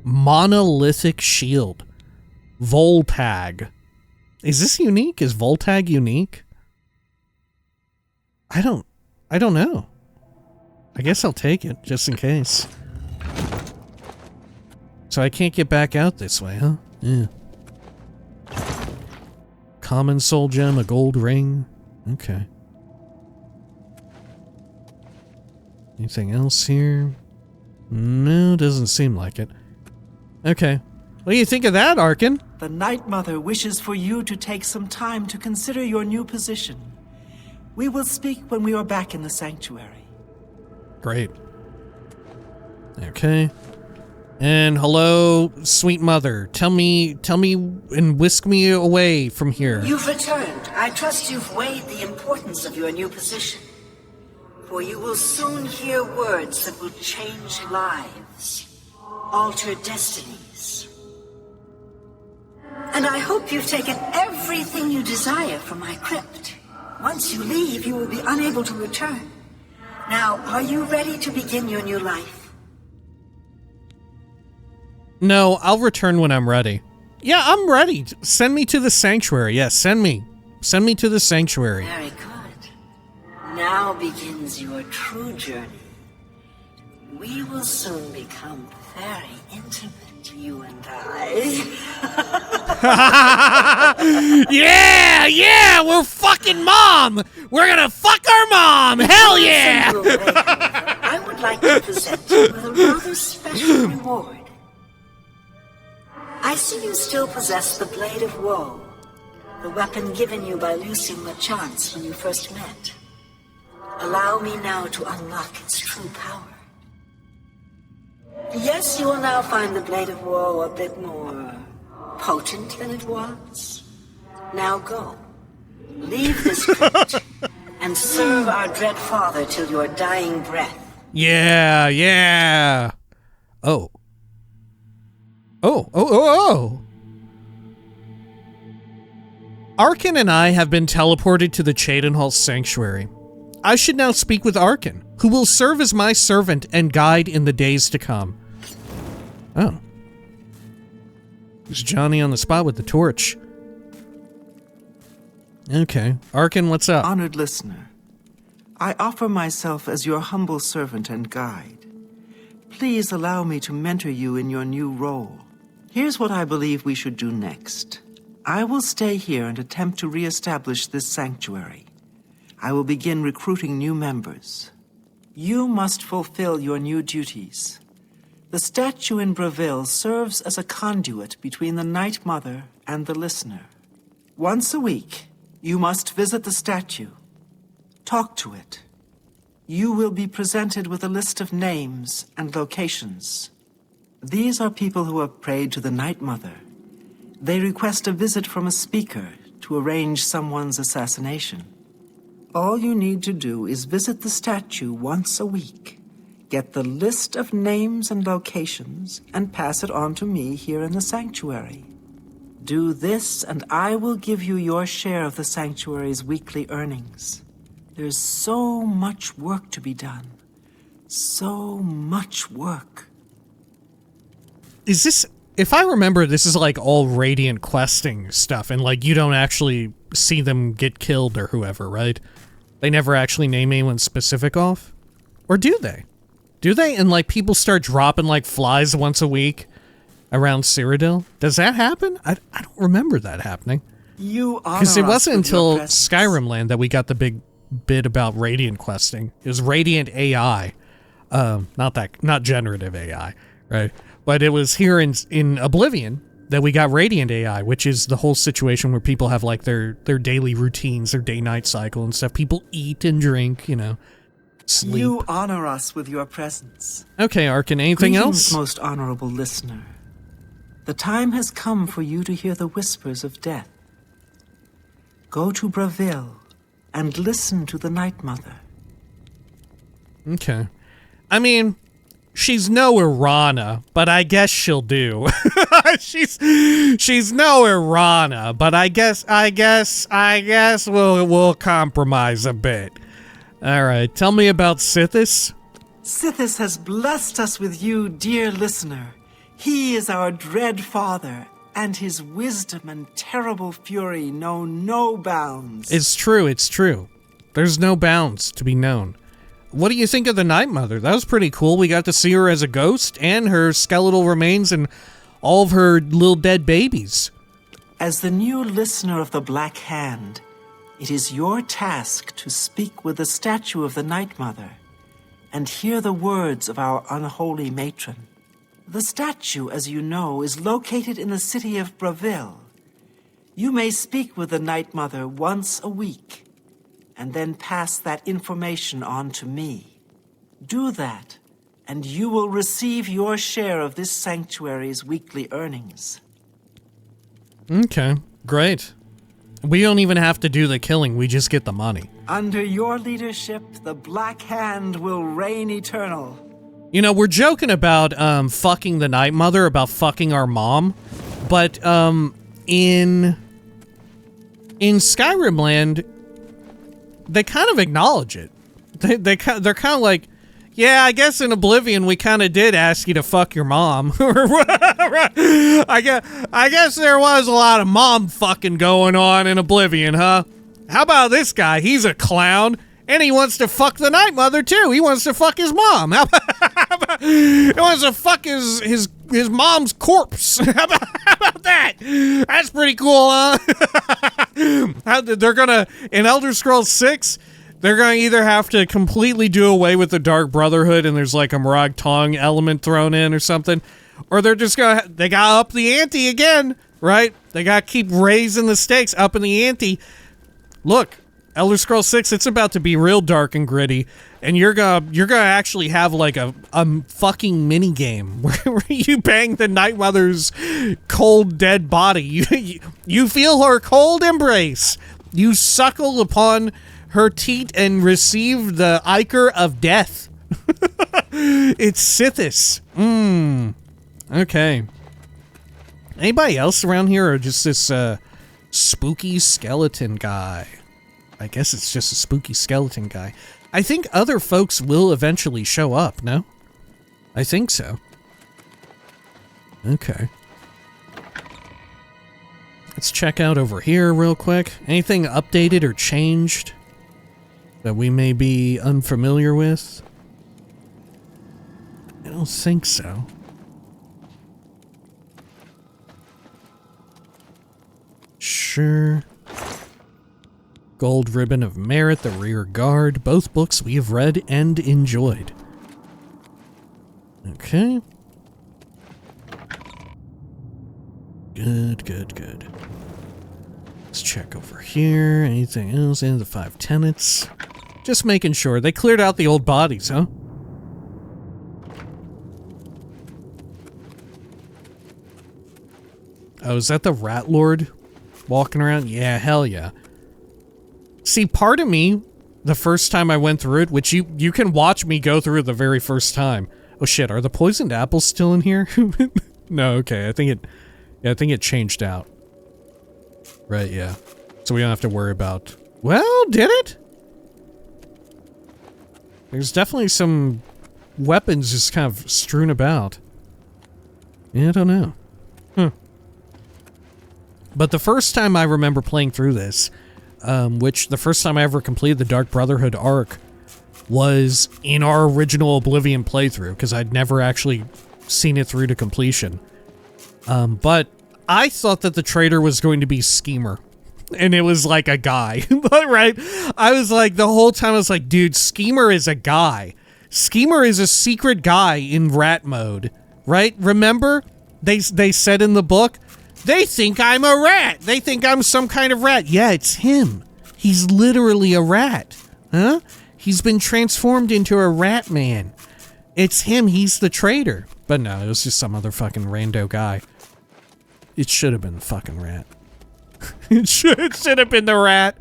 Monolithic shield. Voltag. Is this unique? Is Voltag unique? I don't know. I guess I'll take it, just in case. So I can't get back out this way, huh? Yeah. Common soul gem, a gold ring. Okay. Anything else here? No, doesn't seem like it. Okay. What do you think of that, Arquen? The Night Mother wishes for you to take some time to consider your new position. We will speak when we are back in the sanctuary. Great. Okay. And hello, sweet mother. Tell me and whisk me away from here. You've returned. I trust you've weighed the importance of your new position. For you will soon hear words that will change lives, alter destinies. And I hope you've taken everything you desire from my crypt. Once you leave, you will be unable to return. Now, are you ready to begin your new life? No, I'll return when I'm ready. Yeah, I'm ready. Send me to the sanctuary. Yes, send me. Send me to the sanctuary. Very good. Now begins your true journey. We will soon become very intimate, you and I. Yeah, we're fucking mom. We're gonna fuck our mom. Hell yeah. I would like to present you with a rather special reward. I see you still possess the Blade of Woe, the weapon given you by Lucien LeChance when you first met. Allow me now to unlock its true power. Yes, you will now find the Blade of Woe a bit more potent than it was. Now go. Leave this crypt and serve our dread father till your dying breath. Yeah. Oh. Arquen and I have been teleported to the Cheydinhal Sanctuary. I should now speak with Arquen, who will serve as my servant and guide in the days to come. Oh. There's Johnny on the spot with the torch. Okay. Arquen, what's up? Honored listener, I offer myself as your humble servant and guide. Please allow me to mentor you in your new role. Here's what I believe we should do next. I will stay here and attempt to re-establish this sanctuary. I will begin recruiting new members. You must fulfill your new duties. The statue in Breville serves as a conduit between the Night Mother and the listener. Once a week, you must visit the statue. Talk to it. You will be presented with a list of names and locations. These are people who have prayed to the Night Mother. They request a visit from a speaker to arrange someone's assassination. All you need to do is visit the statue once a week, get the list of names and locations, and pass it on to me here in the sanctuary. Do this, and I will give you your share of the sanctuary's weekly earnings. There's so much work to be done. So much work. Is this... If I remember, this is like all Radiant questing stuff, and like you don't actually see them get killed or whoever, right? They never actually name anyone specific off? Or do they? Do they? And like people start dropping like flies once a week around Cyrodiil? Does that happen? I don't remember that happening. Because it wasn't until Skyrim land that we got the big bit about Radiant questing. It was Radiant AI. Not generative AI, right? But it was here in Oblivion that we got Radiant AI, which is the whole situation where people have like their daily routines, their day-night cycle and stuff. People eat and drink, you know, sleep. You honor us with your presence. Okay, Arquen, anything Greetings, else? most honorable listener. The time has come for you to hear the whispers of death. Go to Bravil and listen to the Night Mother. Okay. I mean, she's no Irana, but I guess she'll do. she's no Irana, but I guess we'll compromise a bit. All right, tell me about Sithis. Sithis has blessed us with you, dear listener. He is our dread father, and his wisdom and terrible fury know no bounds. It's true. There's no bounds to be known. What do you think of the Night Mother? That was pretty cool. We got to see her as a ghost and her skeletal remains and all of her little dead babies. As the new listener of the Black Hand, it is your task to speak with the statue of the Night Mother and hear the words of our unholy matron. The statue, as you know, is located in the city of Bravil. You may speak with the Night Mother once a week, and then pass that information on to me. Do that, and you will receive your share of this sanctuary's weekly earnings. Okay, great. We don't even have to do the killing, we just get the money. Under your leadership, the Black Hand will reign eternal. You know, we're joking about fucking the Night Mother, about fucking our mom, but in Skyrim land, they kind of acknowledge it. They're kind of like, yeah, I guess in Oblivion we kind of did ask you to fuck your mom. I guess there was a lot of mom fucking going on in Oblivion, huh? How about this guy? He's a clown, and he wants to fuck the Night Mother too. He wants to fuck his mom. He wants to fuck his mom's corpse. How about that? That's pretty cool, huh? They're gonna, in Elder Scrolls 6, they're gonna either have to completely do away with the Dark Brotherhood and there's like a Morag Tong element thrown in or something, or they're just gonna, they gotta up the ante again, right? They gotta keep raising the stakes, up in the ante. Look, Elder Scrolls 6, it's about to be real dark and gritty, and you're gonna actually have like a fucking mini game where you bang the Night Mother's cold dead body. You feel her cold embrace. You suckle upon her teat and receive the ichor of death. It's Sithis. Okay. Anybody else around here, or just this spooky skeleton guy? I guess it's just a spooky skeleton guy. I think other folks will eventually show up, no? I think so. Okay. Let's check out over here real quick. Anything updated or changed that we may be unfamiliar with? I don't think so. Sure. Gold Ribbon of Merit, The Rear Guard, both books we have read and enjoyed. Okay. Good. Let's check over here. Anything else? Any of the 5 tenets? Just making sure. They cleared out the old bodies, huh? Oh, is that the Rat Lord walking around? Yeah, hell yeah. See, part of me, the first time I went through it, which you can watch me go through it the very first time. Oh shit, are the poisoned apples still in here? No, okay, I think it changed out. Right, yeah. So we don't have to worry about... Well, did it? There's definitely some weapons just kind of strewn about. Yeah, I don't know. But the first time I remember playing through this, which the first time I ever completed the Dark Brotherhood arc was in our original Oblivion playthrough, because I'd never actually seen it through to completion. But I thought that the traitor was going to be Schemer, and it was like a guy, right? I was like, the whole time I was like, dude, Schemer is a guy. Schemer is a secret guy in rat mode, right? Remember? They said in the book, They think I'm a rat. They think I'm some kind of rat. Yeah, it's him. He's literally a rat. Huh? He's been transformed into a rat man. It's him. He's the traitor. But no, it was just some other fucking rando guy. It should have been the fucking rat. It should have been the rat.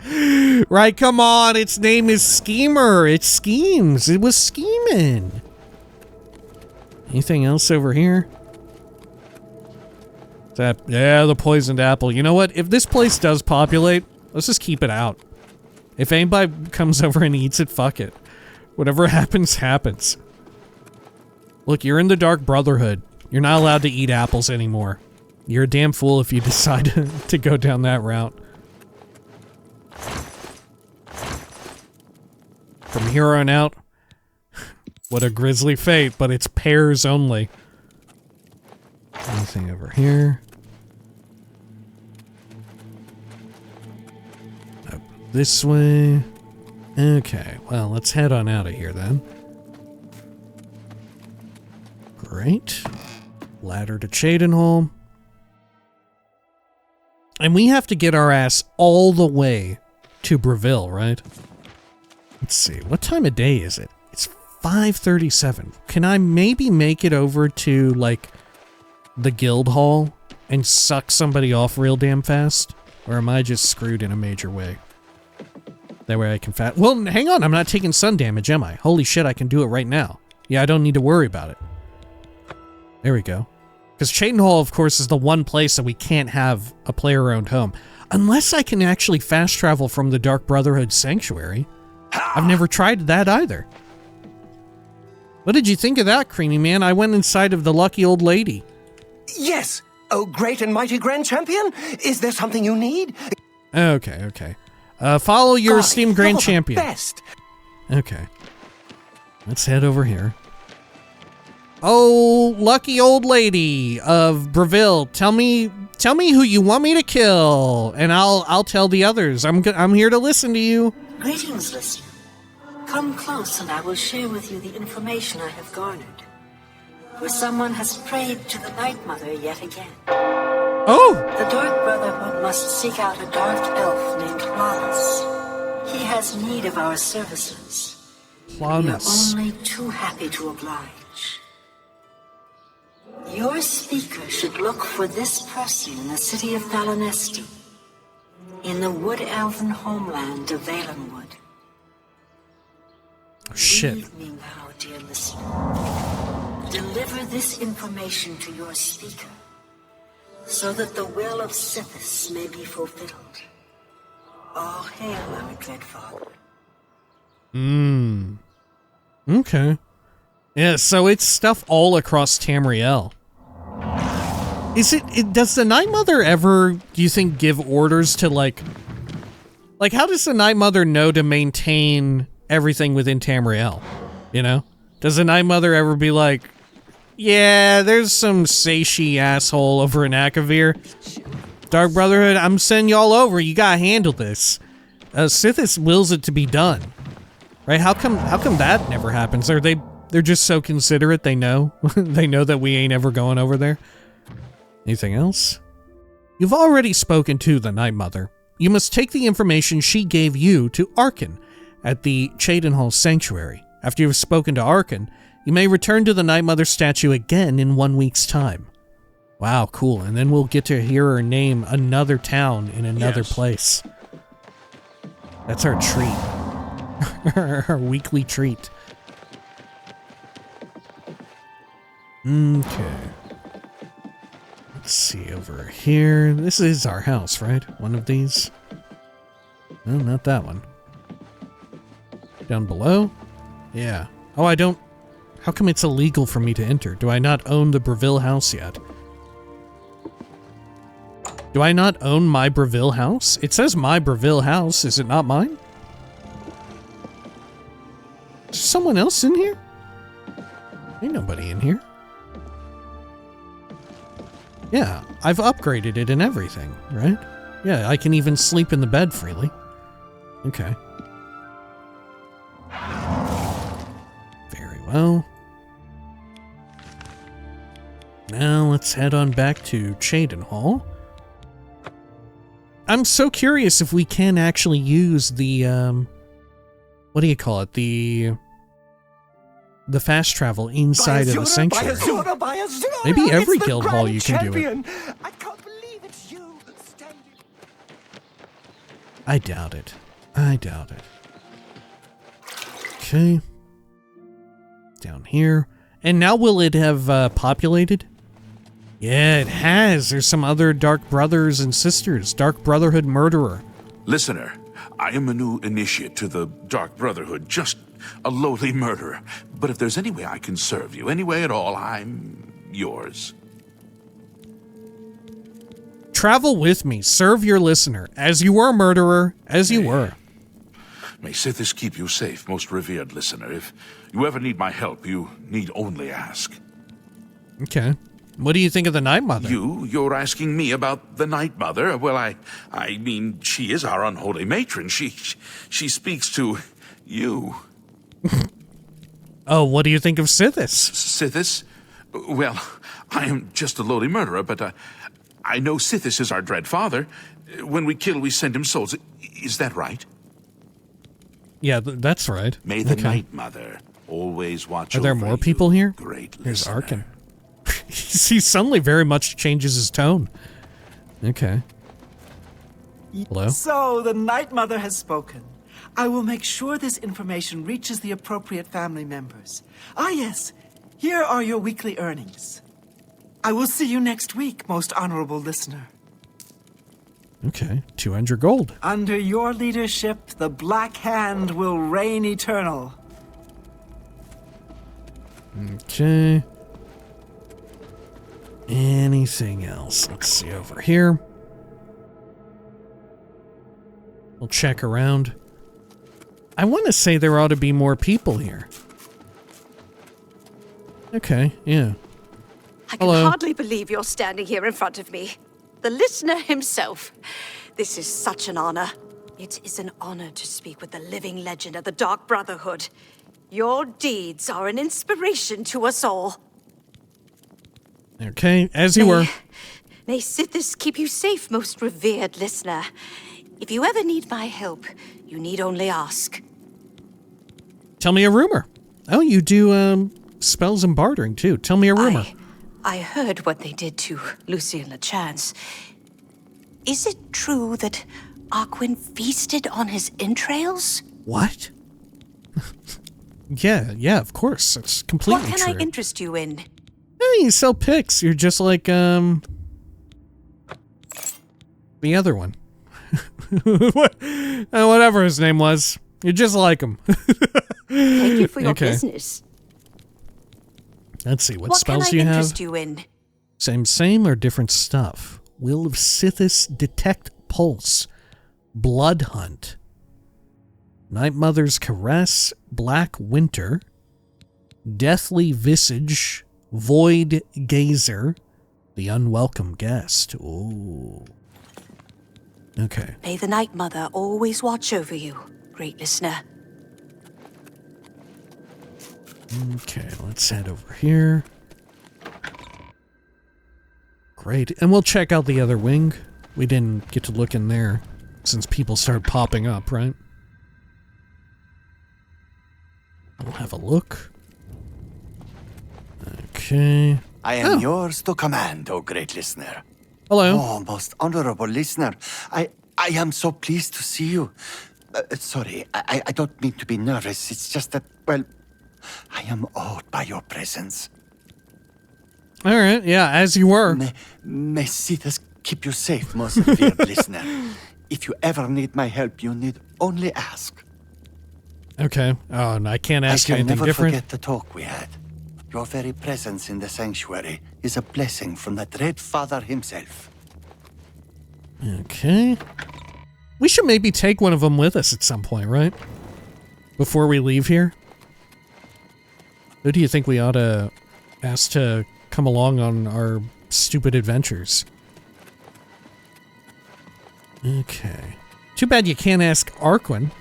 Right, come on. Its name is Schemer. It schemes. It was scheming. Anything else over here? Yeah, the poisoned apple. You know what? If this place does populate, let's just keep it out. If anybody comes over and eats it, fuck it. Whatever happens, happens. Look, you're in the Dark Brotherhood. You're not allowed to eat apples anymore. You're a damn fool if you decide to go down that route. From here on out, what a grisly fate, but it's pears only. Anything over here? Up this way. Okay, well, let's head on out of here then. Great. Ladder to Cyrodiil. And we have to get our ass all the way to Breville, right? Let's see, what time of day is it? It's 5:37. Can I maybe make it over to, like, the guild hall and suck somebody off real damn fast? Or am I just screwed in a major way? That way I can well, hang on, I'm not taking sun damage, am I? Holy shit, I can do it right now. Yeah, I don't need to worry about it. There we go. Because Cyrodiil, of course, is the one place that we can't have a player-owned home. Unless I can actually fast travel from the Dark Brotherhood Sanctuary. I've never tried that either. What did you think of that, Creamy Man? I went inside of the lucky old lady. Yes! Oh, great and mighty Grand Champion? Is there something you need? Okay, okay. Follow your esteemed Grand Champion. Best. Okay. Let's head over here. Oh, lucky old lady of Breville, tell me who you want me to kill, and I'll tell the others. I'm here to listen to you. Greetings, listener. Come close and I will share with you the information I have garnered. For someone has prayed to the Night Mother yet again. Oh! The Dark Brotherhood must seek out a dark elf named Planus. He has need of our services. Planus. We are only too happy to oblige. Your speaker should look for this person in the city of Thalanesti, in the wood elven homeland of Valenwood. Shit. Leave me now, dear listener. Deliver this information to your speaker, so that the will of Sithis may be fulfilled. All hail our dread father. Okay. Yeah, so it's stuff all across Tamriel. Does the Night Mother ever, do you think, give orders to, like, how does the Night Mother know to maintain everything within Tamriel? You know? Does the Night Mother ever be like, yeah, there's some Seishi asshole over in Akavir. Dark Brotherhood, I'm sending y'all over, you gotta handle this. Sithis wills it to be done. Right? How come that never happens? They're just so considerate, they know. They know that we ain't ever going over there. Anything else? You've already spoken to the Night Mother. You must take the information she gave you to Arquen at the Cyrodiil Sanctuary. After you've spoken to Arquen, you may return to the Night Mother statue again in 1 week's time. Wow, cool. And then we'll get to hear her name another town in another place. That's our treat. Our weekly treat. Okay. Let's see over here. This is our house, right? One of these? No, not that one. Down below? Yeah. Oh, I don't... How come it's illegal for me to enter? Do I not own the Breville house yet? Do I not own my Breville house? It says my Breville house. Is it not mine? Is someone else in here? Ain't nobody in here. Yeah, I've upgraded it and everything, right? Yeah, I can even sleep in the bed freely. Okay. Very well. Now let's head on back to Cyrodiil. I'm so curious if we can actually use the, what do you call it? The fast travel inside of the sanctuary. Maybe every guild hall you can do it. I can't believe it's you standing. I doubt it. I doubt it. Okay. Down here. And now will it have populated? Yeah, it has. There's some other Dark Brothers and Sisters. Dark Brotherhood Murderer. Listener, I am a new initiate to the Dark Brotherhood, just a lowly murderer. But if there's any way I can serve you, any way at all, I'm yours. Travel with me. Serve your listener. As you were a murderer, as you were. May Sithis keep you safe, most revered listener. If you ever need my help, you need only ask. Okay. What do you think of the Night Mother? You're asking me about the Night Mother? Well, I mean, she is our unholy matron. She speaks to you. Oh, what do you think of Sithis? Sithis? Well, I am just a lowly murderer, but I know Sithis is our dread father. When we kill, we send him souls. Is that right? Yeah, that's right. May the Night Mother always watch over you. Are there more people here? Great There's listener. Arquen. He suddenly very much changes his tone. Okay. Hello? So, the Night Mother has spoken. I will make sure this information reaches the appropriate family members. Ah, yes. Here are your weekly earnings. I will see you next week, most honorable listener. Okay, 200 gold. Under your leadership, the Black Hand will reign eternal. Okay. Anything else? Let's see over here. We'll check around. I want to say there ought to be more people here. Okay, yeah. I can Hello. hardly believe you're standing here in front of me. The listener himself. This is such an honor. It is an honor to speak with the living legend of the Dark Brotherhood. Your deeds are an inspiration to us all. Okay, as you were. May Sithis keep you safe, most revered listener. If you ever need my help, you need only ask. Tell me a rumor. Oh, you do spells and bartering too. Tell me a rumor. I heard what they did to Lucy and LeChance. Is it true that Arquen feasted on his entrails? What? Yeah, of course. It's completely What can true. I interest you in? Hey, you sell picks. You're just like, the other one. Whatever his name was. You're just like him. Thank you for your Okay. business. Let's see, what What spells can do I you have? interest you in? Same or different stuff? Will of Sithis, Detect Pulse, Blood Hunt, Night Mother's Caress, Black Winter, Deathly Visage, Void Gazer, The Unwelcome Guest. Ooh. Okay. May the Night Mother always watch over you, great listener. Okay, let's head over here. Great. And we'll check out the other wing. We didn't get to look in there since people started popping up, right? We'll have a look. Okay. I am yours to command, O great listener. Hello. Oh, most honorable listener. I am so pleased to see you. Sorry, I don't mean to be nervous. It's just that, well, I am awed by your presence. All right, yeah, as you were. May Sithis keep you safe, most revered listener. If you ever need my help, you need only ask. Okay. Oh, and I can't ask you I can anything never different. forget the talk we had. Your very presence in the sanctuary is a blessing from the Dread Father himself. Okay. We should maybe take one of them with us at some point, right? Before we leave here. Who do you think we ought to ask to come along on our stupid adventures? Okay. Too bad you can't ask Arquen.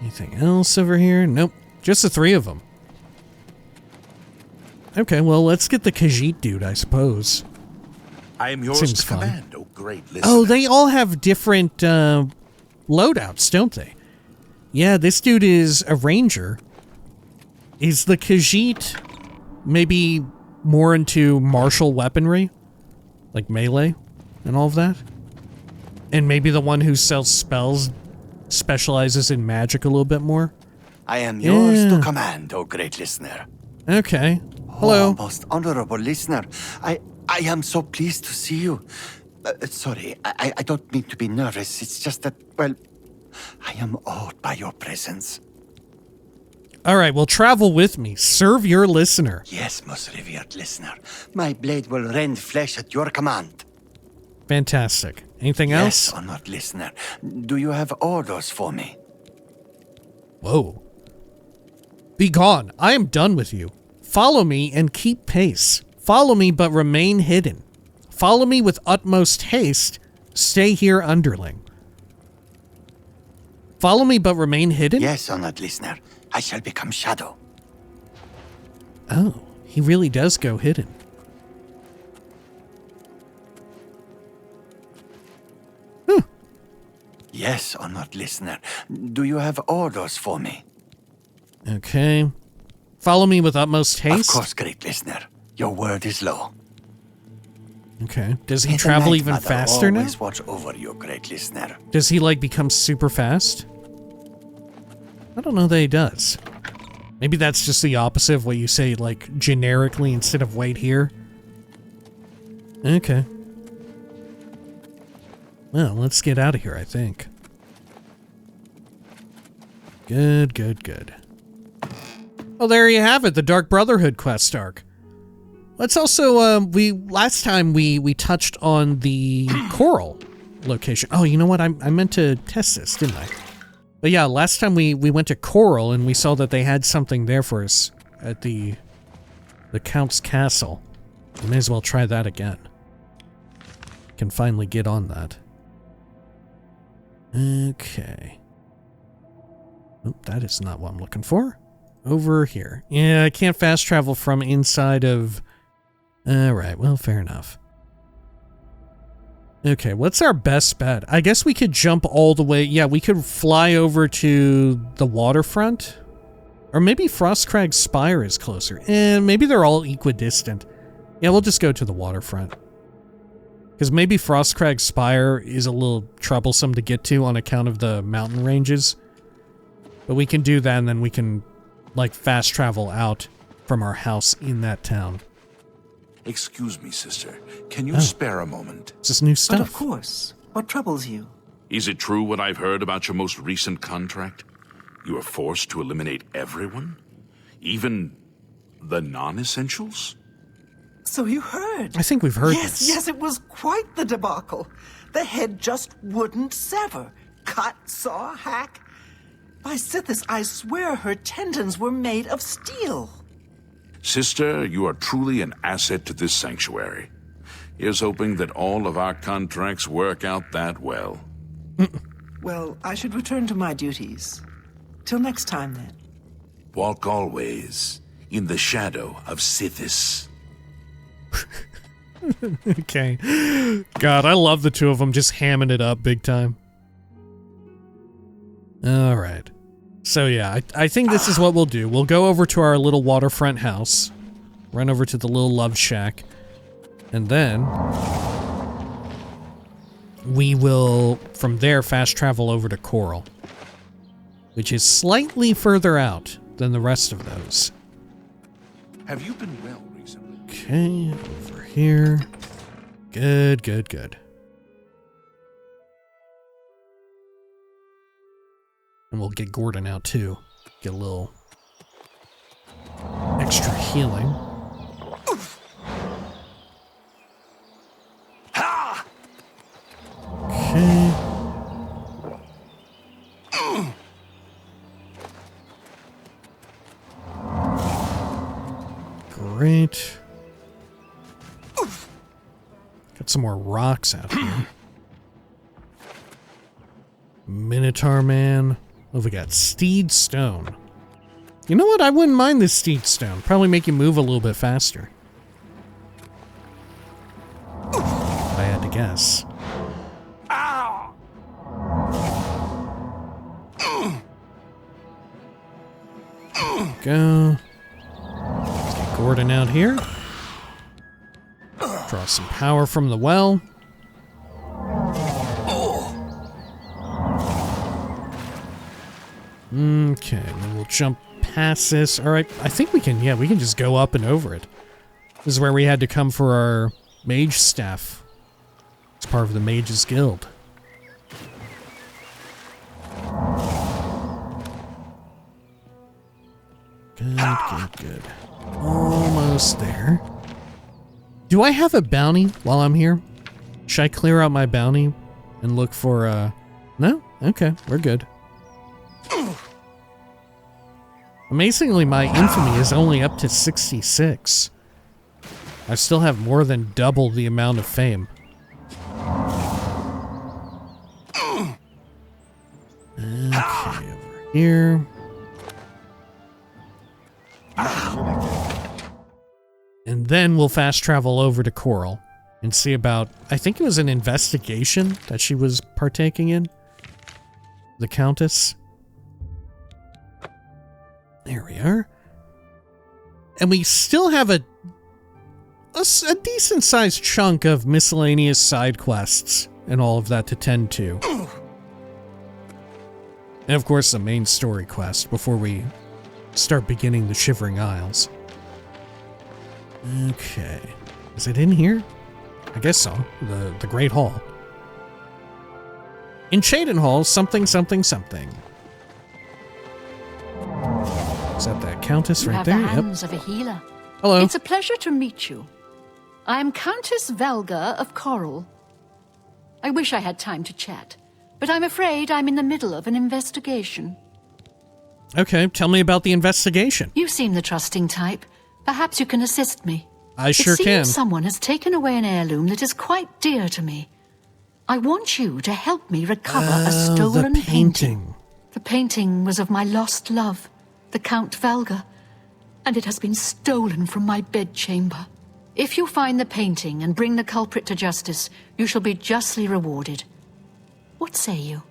Anything else over here? Nope. Just the three of them. Okay, well, let's get the Khajiit dude, I suppose. I am yours Seems to fun. command, O great listener. Oh, they all have different loadouts, don't they? Yeah, this dude is a ranger. Is the Khajiit maybe more into martial weaponry? Like melee and all of that? And maybe the one who sells spells specializes in magic a little bit more? I am yours to command, O great listener. Okay. Hello. Oh, most honorable listener. I am so pleased to see you. Sorry, I don't mean to be nervous. It's just that, well, I am awed by your presence. All right, well, travel with me. Serve your listener. Yes, most revered listener. My blade will rend flesh at your command. Fantastic. Anything else? Yes, honored listener. Do you have orders for me? Whoa. Be gone. I am done with you. Follow me and keep pace. Follow me, but remain hidden. Follow me with utmost haste. Stay here, underling. Follow me, but remain hidden? Yes, honored listener. I shall become shadow. Oh, he really does go hidden. Yes, honored listener. Do you have orders for me? Okay. Follow me with utmost haste? Of course, great listener. Your word is law. Okay. Does he May the travel Night even Mother faster now? always watch over you, great listener. Does he, like, become super fast? I don't know that he does. Maybe that's just the opposite of what you say, like, generically instead of wait here. Okay. Well, let's get out of here, I think. Good, good, good. Well, there you have it, the Dark Brotherhood quest arc. Let's also, last time we touched on the coral location. Oh, you know what? I meant to test this, didn't I? But yeah, last time we went to Coral and we saw that they had something there for us at the Count's Castle. We may as well try that again. Can finally get on that. Okay. Oh, that is not what I'm looking for. Over here. Yeah, I can't fast travel from inside of... Alright, well, fair enough. Okay, what's our best bet? I guess we could jump all the way... Yeah, we could fly over to the waterfront. Or maybe Frostcrag Spire is closer. And maybe they're all equidistant. Yeah, we'll just go to the waterfront. Because maybe Frostcrag Spire is a little troublesome to get to on account of the mountain ranges. But we can do that and then we can, like, fast travel out from our house in that town. Excuse me, sister. Can you spare a moment? Is this new stuff? But of course. What troubles you? Is it true what I've heard about your most recent contract? You are forced to eliminate everyone? Even the non-essentials? So you heard. I think we've heard Yes, this. yes, it was quite the debacle. The head just wouldn't sever. Cut, saw, hack. By Sithis, I swear her tendons were made of steel. Sister, you are truly an asset to this sanctuary. Here's hoping that all of our contracts work out that well. Well, I should return to my duties. Till next time, then. Walk always in the shadow of Sithis. Okay. God, I love the two of them just hamming it up big time. Alright. So yeah, I think this is what we'll do. We'll go over to our little waterfront house. Run over to the little love shack. And then... we will, from there, fast travel over to Coral. Which is slightly further out than the rest of those. Have you been well recently? Okay, over here. Good, good, good. And we'll get Gordon out too. Get a little extra healing. Okay. Great. Got some more rocks out here. Minotaur Man. Oh, we got Steed Stone. You know what? I wouldn't mind this Steed Stone. Probably make you move a little bit faster. go. Let's get Gordon out here. Draw some power from the well. Okay, then we'll jump past this. Alright, I think we can just go up and over it. This is where we had to come for our mage staff. It's part of the Mages Guild. Good. Almost there. Do I have a bounty while I'm here? Should I clear out my bounty and look for, No? Okay, we're good. Amazingly, my infamy is only up to 66. I still have more than double the amount of fame. Okay, over here. And then we'll fast travel over to Coral and see about, I think it was an investigation that she was partaking in. The Countess. There we are. And we still have a decent sized chunk of miscellaneous side quests and all of that to tend to. And of course the main story quest before we start beginning the Shivering Isles. Okay. Is it in here? I guess so. The Great Hall. In Shaden Hall, something. Is that the Countess right there? You have the hands of a healer. Hello. It's a pleasure to meet you. I am Countess Valga of Coral. I wish I had time to chat, but I'm afraid I'm in the middle of an investigation. Okay, tell me about the investigation. You seem the trusting type. Perhaps you can assist me. I sure can. It seems someone has taken away an heirloom that is quite dear to me. I want you to help me recover a stolen painting. The painting was of my lost love, the Count Valga, and it has been stolen from my bedchamber. If you find the painting and bring the culprit to justice, you shall be justly rewarded. What say you?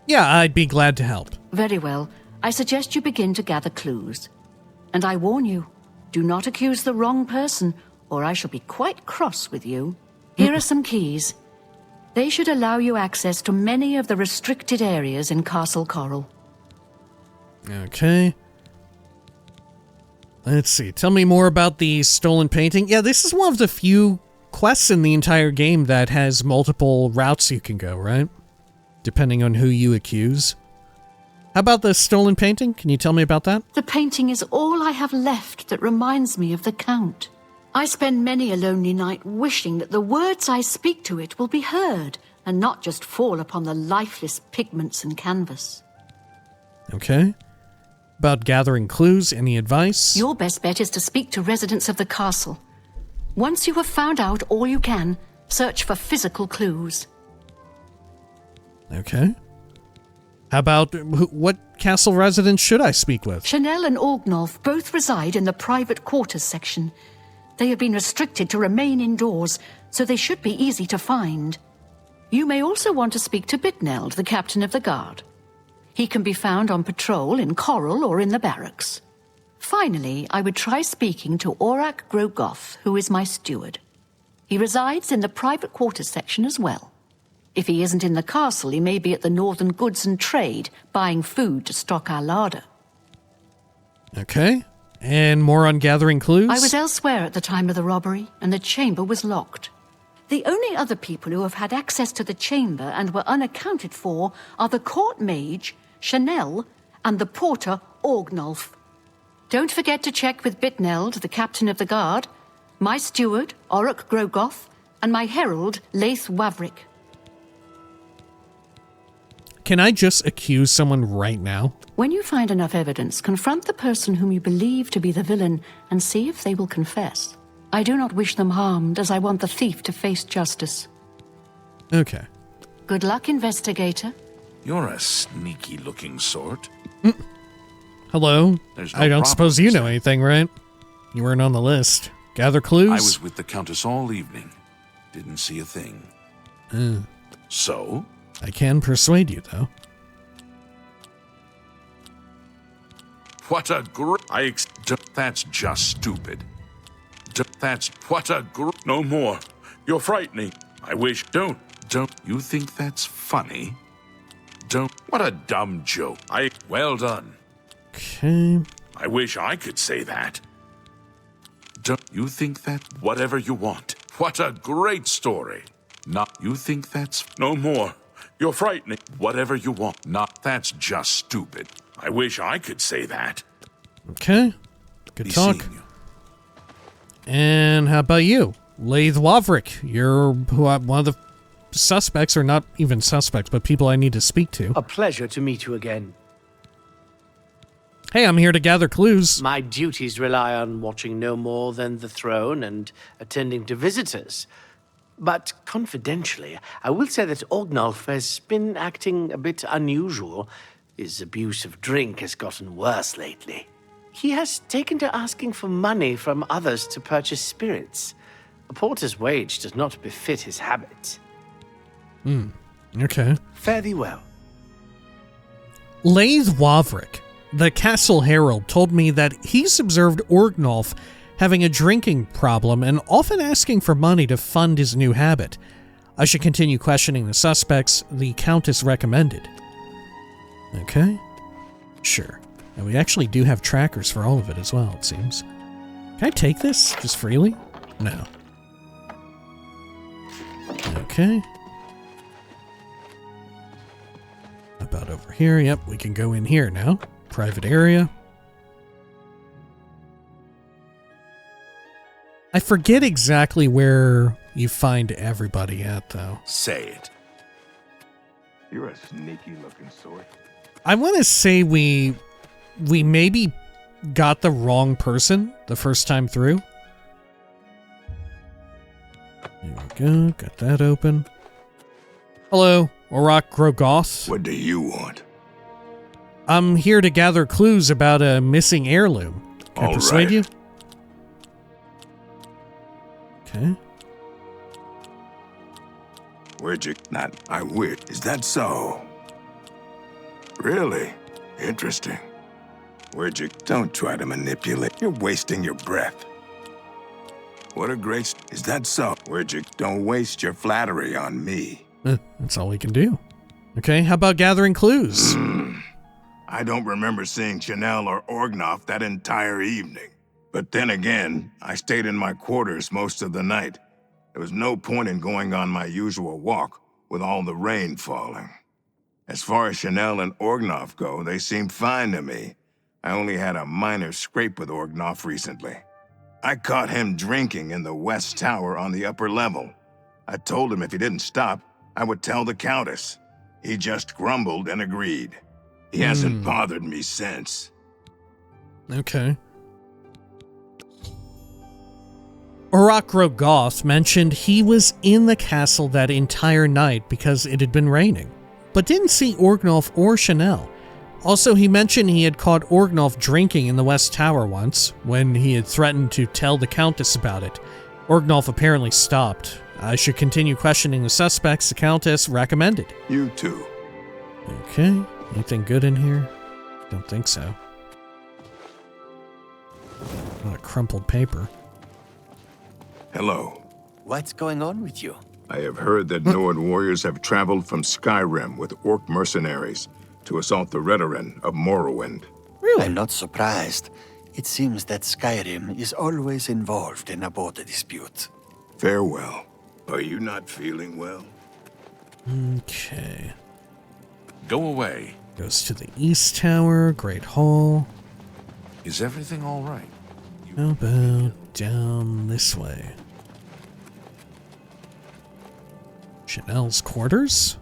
Yeah, I'd be glad to help. Very well. I suggest you begin to gather clues. And I warn you, do not accuse the wrong person, or I shall be quite cross with you. Here are some keys. They should allow you access to many of the restricted areas in Castle Coral. Okay. Let's see. Tell me more about the stolen painting. Yeah, this is one of the few quests in the entire game that has multiple routes you can go, right? Depending on who you accuse. How about the stolen painting? Can you tell me about that? The painting is all I have left that reminds me of the Count. I spend many a lonely night wishing that the words I speak to it will be heard and not just fall upon the lifeless pigments and canvas. Okay. About gathering clues, any advice? Your best bet is to speak to residents of the castle. Once you have found out all you can, search for physical clues. Okay. How about, what castle residents should I speak with? Chanel and Orgnolf both reside in the private quarters section. They have been restricted to remain indoors, so they should be easy to find. You may also want to speak to Bitneld, the captain of the guard. He can be found on patrol in Coral or in the barracks. Finally, I would try speaking to Orak Grogoth, who is my steward. He resides in the private quarters section as well. If he isn't in the castle, he may be at the Northern Goods and Trade, buying food to stock our larder. Okay. And more on gathering clues? I was elsewhere at the time of the robbery, and the chamber was locked. The only other people who have had access to the chamber and were unaccounted for are the court mage, Chanel, and the porter, Orgnolf. Don't forget to check with Bitneld, the captain of the guard, my steward, Orak Grogoth, and my herald, Laith Wavrick. Can I just accuse someone right now? When you find enough evidence, confront the person whom you believe to be the villain and see if they will confess. I do not wish them harmed, as I want the thief to face justice. Okay. Good luck, investigator. You're a sneaky-looking sort. Hello? There's no I don't problem, suppose you know sir. anything, right? You weren't on the list. Gather clues? I was with the Countess all evening. Didn't see a thing. So? I can persuade you, though. what a that's just stupid. No more. You're frightening. I wish, don't. You think that's funny? What a dumb joke. Well done. Okay. I wish I could say that. You think that? Whatever you want. What a great story. You think that's... No more. You're frightening. Whatever you want. That's just stupid. I wish I could say that. Okay. Good Be talk. seeing you. And how about you? Laith Wavrick. You're one of the suspects, or not even suspects, but people I need to speak to. A pleasure to meet you again. Hey, I'm here to gather clues. My duties rely on watching no more than the throne and attending to visitors. But confidentially, I will say that Orgnolf has been acting a bit unusual. His abuse of drink has gotten worse lately. He has taken to asking for money from others to purchase spirits. A porter's wage does not befit his habits. Okay. Fare thee well. Laith Wavrick, the Castle Herald, told me that he's observed Orgnolf having a drinking problem and often asking for money to fund his new habit. I should continue questioning the suspects the Countess recommended. Okay. Sure. And we actually do have trackers for all of it as well, it seems. Can I take this just freely? No. Okay. About over here. Yep, we can go in here now. Private area. I forget exactly where you find everybody at, though. Say it. You're a sneaky looking sort. I want to say we maybe got the wrong person the first time through. There we go. Got that open. Hello, Orak Grogoth. What do you want? I'm here to gather clues about a missing heirloom. Can I persuade you? Okay. Where'd you... I wish. Is that so? Really? Interesting. Where'd you... Don't try to manipulate. You're wasting your breath. What a great... Is that so? Where'd you... Don't waste your flattery on me. That's all we can do. Okay, how about gathering clues? I don't remember seeing Chanel or Orgnolf that entire evening. But then again, I stayed in my quarters most of the night. There was no point in going on my usual walk with all the rain falling. As far as Chanel and Orgnolf go, they seem fine to me. I only had a minor scrape with Orgnolf recently. I caught him drinking in the West Tower on the upper level. I told him if he didn't stop, I would tell the Countess. He just grumbled and agreed. He hasn't bothered me since. Okay. Orak Grogoth mentioned he was in the castle that entire night because it had been raining, but didn't see Orgnolf or Chanel. Also, he mentioned he had caught Orgnolf drinking in the West Tower once, when he had threatened to tell the Countess about it. Orgnolf apparently stopped. I should continue questioning the suspects the Countess recommended. You too. Okay, anything good in here? Don't think so. A lot of crumpled paper. Hello. What's going on with you? I have heard that Nord warriors have traveled from Skyrim with Orc mercenaries to assault the Redoran of Morrowind. Really? I'm not surprised. It seems that Skyrim is always involved in a border dispute. Farewell. Are you not feeling well? Okay. Go away. Goes to the East Tower, Great Hall. Is everything all right? How about down this way? Chanel's quarters?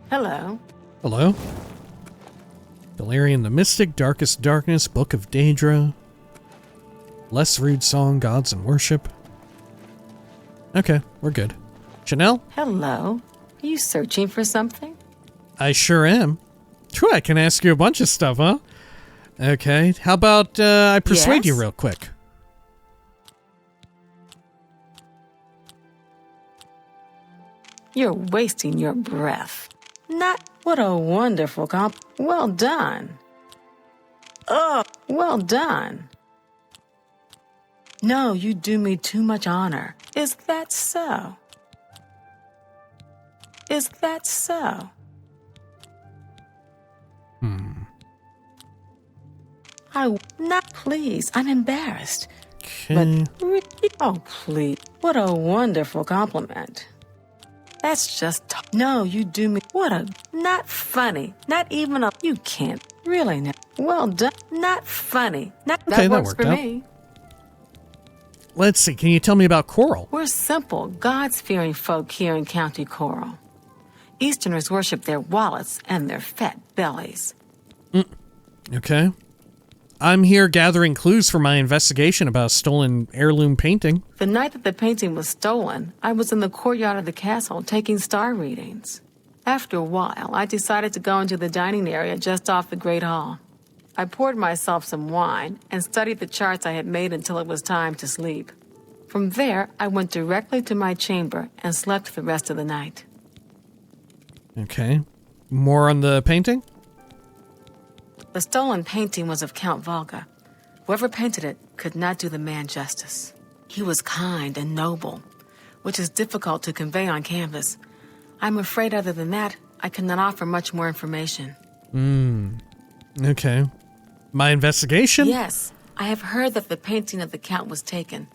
Hello. Hello? Valerian the Mystic, Darkest Darkness, Book of Daedra. Less Rude Song, Gods and Worship. Okay, we're good. Chanel? Hello. Are you searching for something? I sure am. True, I can ask you a bunch of stuff, huh? Okay, how about I persuade you real quick? You're wasting your breath. not. What a wonderful comp. Well done. Oh, well done. No, you do me too much honor. Is that so? Is that so? Not please. I'm embarrassed. Okay. Oh, please. What a wonderful compliment. That's just... No, you do me... What a... Not funny. Not even a... You can't. Really not. Well done. Not funny. Not... Okay, that works worked for out. me. Let's see. Can you tell me about Coral? We're simple, God-fearing folk here in County Coral. Easterners worship their wallets and their fat bellies. Okay. I'm here gathering clues for my investigation about a stolen heirloom painting. The night that the painting was stolen, I was in the courtyard of the castle taking star readings. After a while, I decided to go into the dining area just off the Great Hall. I poured myself some wine and studied the charts I had made until it was time to sleep. From there, I went directly to my chamber and slept the rest of the night. Okay. More on the painting? The stolen painting was of Count Volga. Whoever painted it could not do the man justice. He was kind and noble, which is difficult to convey on canvas. I'm afraid other than that, I cannot offer much more information. Okay. My investigation? Yes, I have heard that the painting of the Count was taken.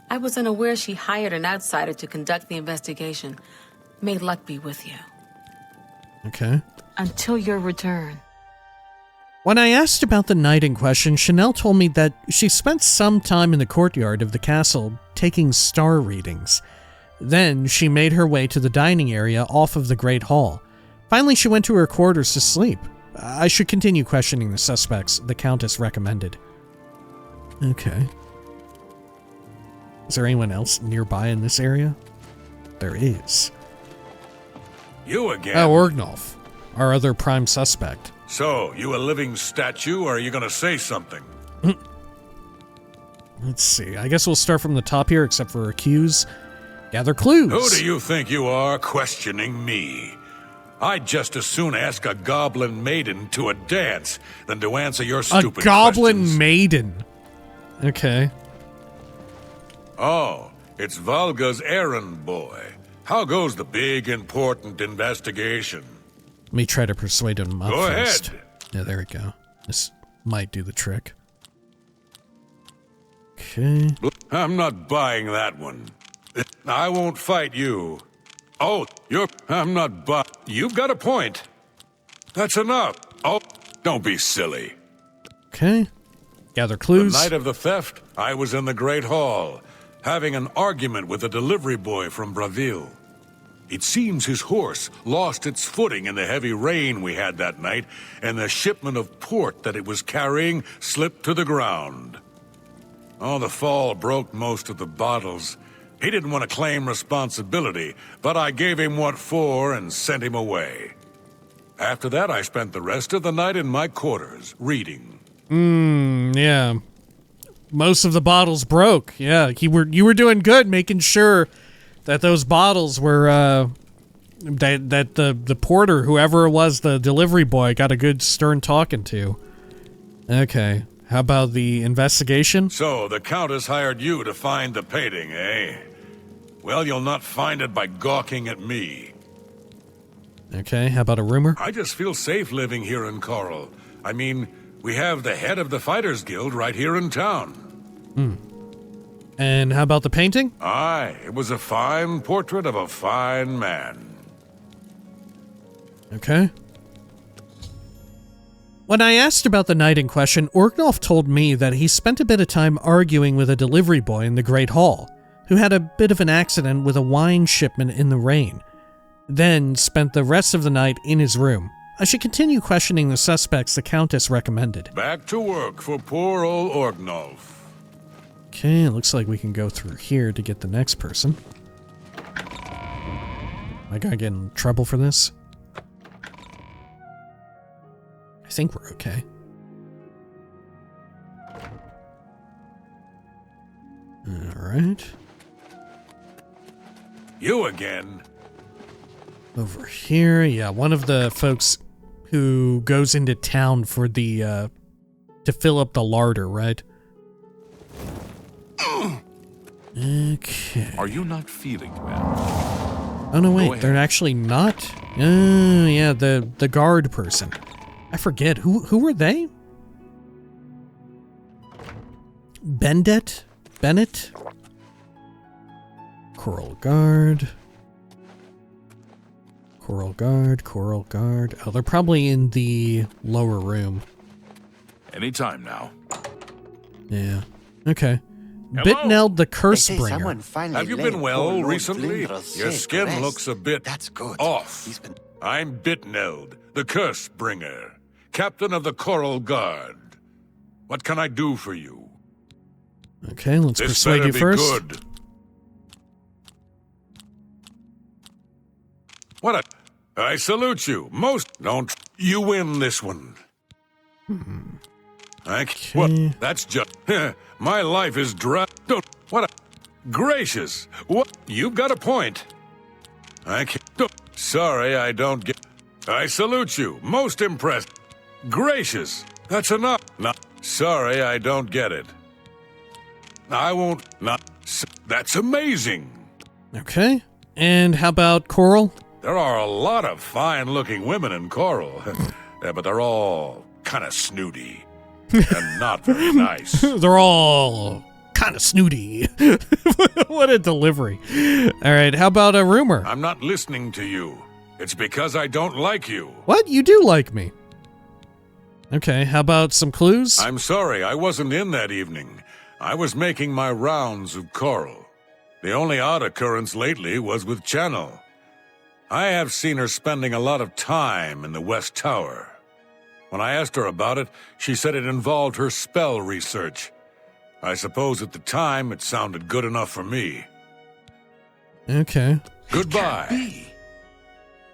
I was unaware she hired an outsider to conduct the investigation. May luck be with you. Okay. Until your return. When I asked about the night in question, Chanel told me that she spent some time in the courtyard of the castle taking star readings. Then she made her way to the dining area off of the Great Hall. Finally, she went to her quarters to sleep. I should continue questioning the suspects, the Countess recommended. Okay. Is there anyone else nearby in this area? There is. You again? Oh, Orgnolf, our other prime suspect. So, you a living statue, or are you gonna say something? Let's see. I guess we'll start from the top here, except for accuse. Gather clues. Who do you think you are questioning me? I'd just as soon ask a goblin maiden to a dance than to answer your stupid questions. A goblin maiden. Okay. Oh, it's Volga's errand boy. How goes the big, important investigation? Let me try to persuade him up Go first. ahead. Yeah, there we go. This might do the trick. Okay. I'm not buying that one. I won't fight you. Oh, I'm not you've got a point. That's enough. Oh, don't be silly. Okay. Gather clues. The night of the theft, I was in the Great Hall, having an argument with a delivery boy from Braville. It seems his horse lost its footing in the heavy rain we had that night, and the shipment of port that it was carrying slipped to the ground. Oh, the fall broke most of the bottles. He didn't want to claim responsibility, but I gave him what for and sent him away. After that, I spent the rest of the night in my quarters, reading. Yeah. Most of the bottles broke. Yeah, you were doing good making sure that those bottles were, that the porter, whoever it was, the delivery boy, got a good stern talking to. Okay. How about the investigation? So, the Countess hired you to find the painting, eh? Well, you'll not find it by gawking at me. Okay, how about a rumor? I just feel safe living here in Coral. I mean, we have the head of the Fighters Guild right here in town. And how about the painting? Aye, it was a fine portrait of a fine man. Okay. When I asked about the night in question, Orgnolf told me that he spent a bit of time arguing with a delivery boy in the Great Hall, who had a bit of an accident with a wine shipment in the rain, then spent the rest of the night in his room. I should continue questioning the suspects the Countess recommended. Back to work for poor old Orgnolf. Okay, it looks like we can go through here to get the next person. Am I gonna get in trouble for this? I think we're okay. Alright. You again? Over here, yeah, one of the folks who goes into town for the, to fill up the larder, right? Okay. Are you not feeling well? Oh, no, wait, they're actually not? Yeah, the guard person. I forget, who were they? Bennett? Coral Guard. Oh, they're probably in the lower room. Anytime now. Yeah. Okay. Hello? Bitneld the Cursebringer. Have you been well recently? Your skin looks a bit off. I'm Bitneld, the Cursebringer, captain of the Coral Guard. What can I do for you? Okay, let's persuade you first. Good. I salute you. Don't you win this one. Okay. That's just... My life is dry. Gracious. What? You've got a point. Sorry, I don't get... I salute you. Most impressed. Gracious. That's enough. Sorry, I don't get it. I won't... That's amazing. Okay. And how about Coral? There are a lot of fine-looking women in Coral. But they're all kind of snooty. And not very nice. They're all kind of snooty. What a delivery. All right, how about a rumor? I'm not listening to you. It's because I don't like you. What? You do like me. Okay, how about some clues? I'm sorry, I wasn't in that evening. I was making my rounds of Coral. The only odd occurrence lately was with Channel. I have seen her spending a lot of time in the West Tower. When I asked her about it, she said it involved her spell research. I suppose at the time it sounded good enough for me. Okay. Goodbye.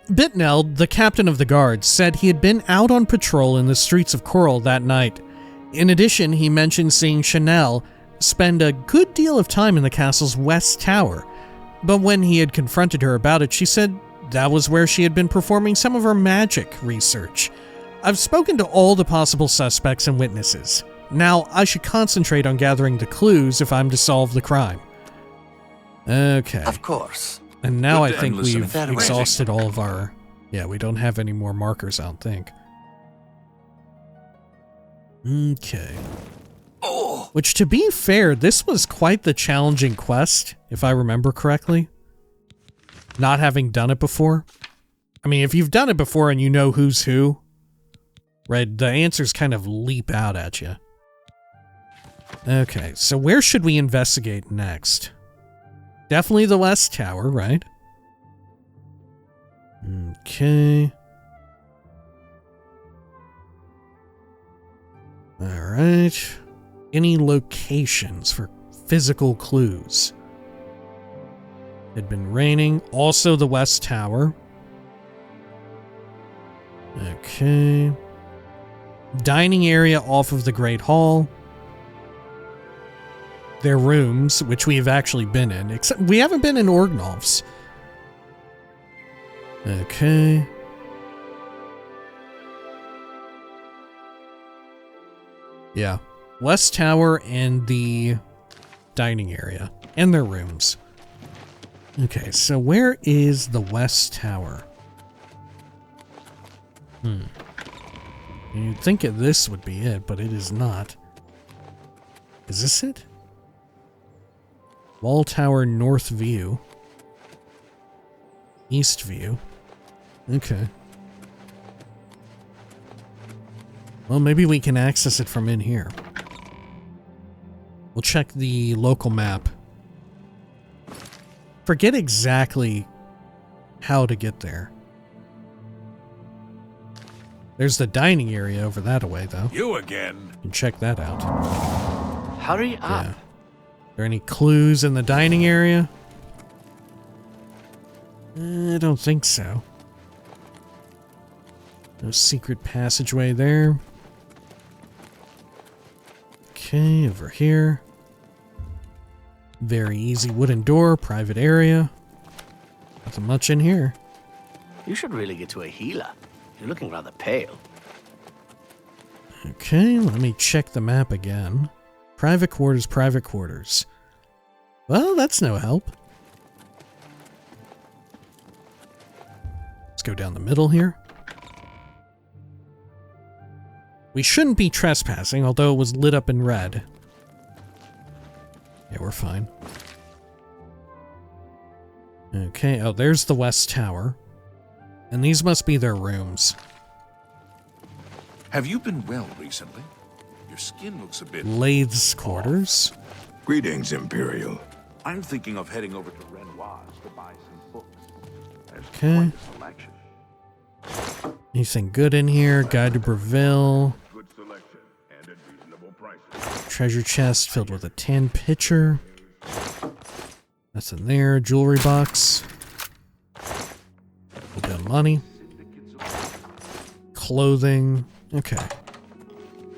Bitneld, the captain of the guard, said he had been out on patrol in the streets of Coral that night. In addition, he mentioned seeing Chanel spend a good deal of time in the castle's West Tower. But when he had confronted her about it, she said that was where she had been performing some of her magic research. I've spoken to all the possible suspects and witnesses. Now, I should concentrate on gathering the clues if I'm to solve the crime. Okay. Of course. And now I Good think then, listen. we've exhausted all of our... Yeah, we don't have any more markers, I don't think. Okay. Oh. Which, to be fair, this was quite the challenging quest, if I remember correctly. Not having done it before. I mean, if you've done it before and you know who's who, right, the answers kind of leap out at you. Okay, so where should we investigate next? Definitely the West Tower, right? Okay. Alright. Any locations for physical clues? It had been raining. Also the West Tower. Okay. Dining area off of the Great Hall. Their rooms, which we've actually been in. Except we haven't been in Orgnolf's. Okay. Yeah. West Tower and the dining area. And their rooms. Okay, so where is the West Tower? You'd think this would be it, but it is not. Is this it? Wall Tower North View. East View. Okay. Well, maybe we can access it from in here. We'll check the local map. Forget exactly how to get there. There's the dining area over that way, though. You again. You can check that out. Hurry up. Yeah. Are there any clues in the dining area? I don't think so. No secret passageway there. Okay, over here. Very easy wooden door, private area. Nothing much in here. You should really get to a healer. You're looking rather pale. Okay, let me check the map again. Private quarters, private quarters. Well, that's no help. Let's go down the middle here. We shouldn't be trespassing, although it was lit up in red. Yeah, we're fine. Okay, oh, there's the West Tower. And these must be their rooms. Have you been well recently? Your skin looks a bit... Lathe's quarters. Greetings, Imperial. I'm thinking of heading over to Renoir's to buy some books. There's Okay. quite a selection. Anything good in here? Guide to Breville. Good selection and at reasonable prices. Treasure chest filled with a tin pitcher. Nothing there. Jewelry box. A bit of money. Clothing. Okay.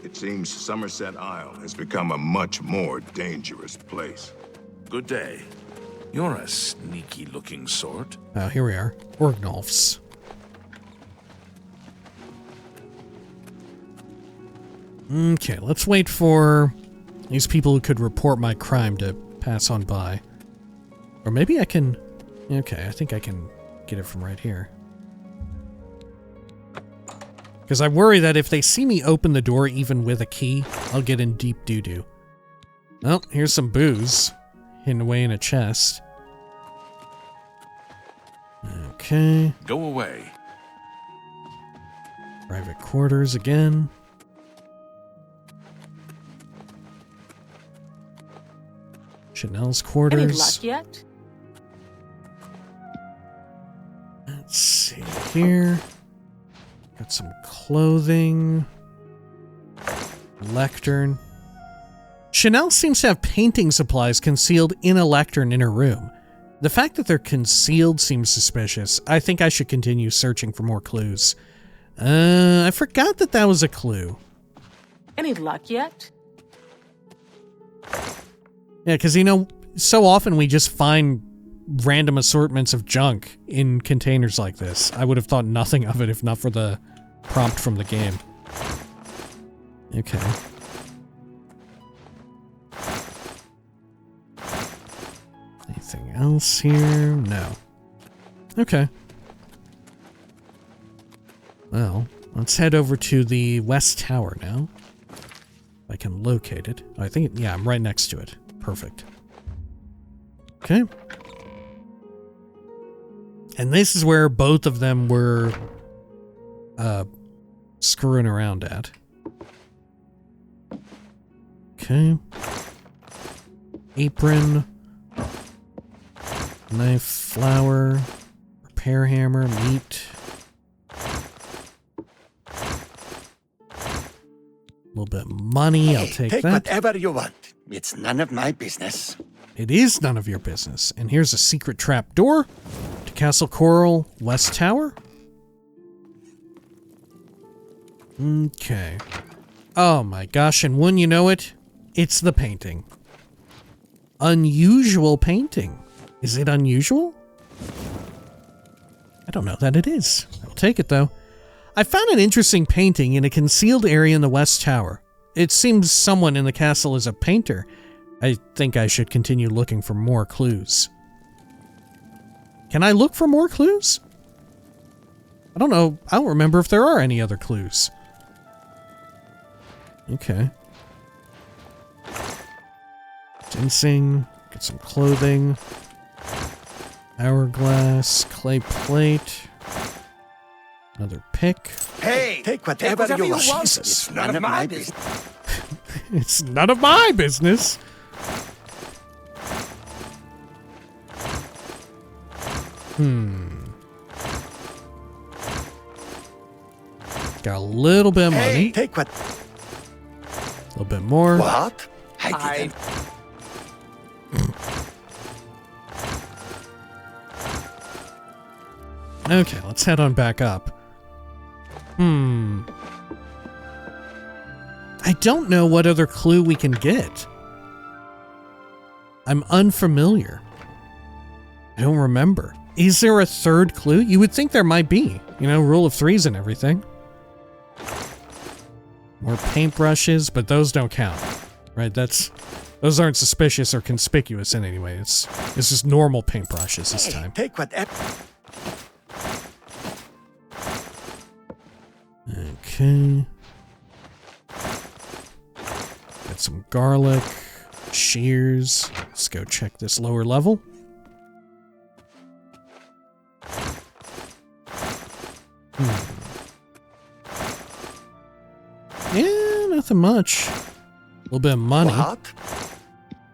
It seems Somerset Isle has become a much more dangerous place. Good day. You're a sneaky-looking sort. Oh, here we are. Orgnolfs. Okay, let's wait for these people who could report my crime to pass on by. Or maybe I can... Okay, I think I can get it from right here. Because I worry that if they see me open the door even with a key, I'll get in deep doo-doo. Well, here's some booze. Hidden away in a chest. Okay. Go away. Private quarters again. Chanel's quarters. Any luck yet? Let's see here. Got some clothing. Lectern. Chanel seems to have painting supplies concealed in a lectern in her room. The fact that they're concealed seems suspicious. I think I should continue searching for more clues. I forgot that that was a clue. Any luck yet? Yeah, because, you know, so often we just find random assortments of junk in containers like this. I would have thought nothing of it if not for the prompt from the game. Okay. Anything else here? No. Okay. Well, let's head over to the West Tower now. If I can locate it. Oh, I think, yeah, I'm right next to it. Perfect. Okay. And this is where both of them were screwing around at. Okay. Apron. Knife, flour, repair hammer, meat. A little bit of money, I'll take Take that. whatever you want. It's none of my business. It is none of your business. And here's a secret trap door to Castle Coral West Tower. Okay. Oh my gosh, and wouldn't you know it, it's the painting. Unusual painting. Is it unusual? I don't know that it is. I'll take it though. I found an interesting painting in a concealed area in the West Tower. It seems someone in the castle is a painter. I think I should continue looking for more clues. Can I look for more clues? I don't know. I don't remember if there are any other clues. Okay. Ginseng. Get some clothing. Hourglass. Clay plate. Another pick. Hey, take whatever you want. Jesus. It's none of my business. It's none of my business. Got a little bit of money. Hey, take what? A little bit more. What? I didn't. Okay, let's head on back up. I don't know what other clue we can get. I'm unfamiliar. I don't remember. Is there a third clue? You would think there might be. You know, rule of threes and everything. More paintbrushes, but those don't count. Right, those aren't suspicious or conspicuous in any way. It's just normal paintbrushes this time. Take whatever. Okay. Got some garlic, shears. Let's go check this lower level. Yeah, nothing much. A little bit of money. What?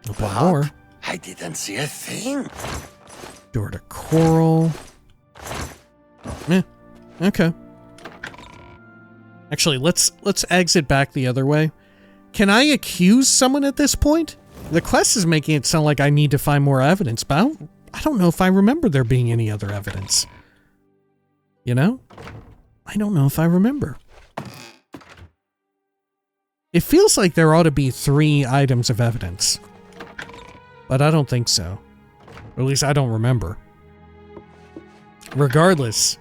A little bit more. I didn't see a thing. Door to coral. Yeah. Okay. Actually, let's exit back the other way. Can I accuse someone at this point? The quest is making it sound like I need to find more evidence, but I don't know if I remember there being any other evidence. You know? I don't know if I remember. It feels like there ought to be 3 items of evidence. But I don't think so. Or at least I don't remember. Regardless,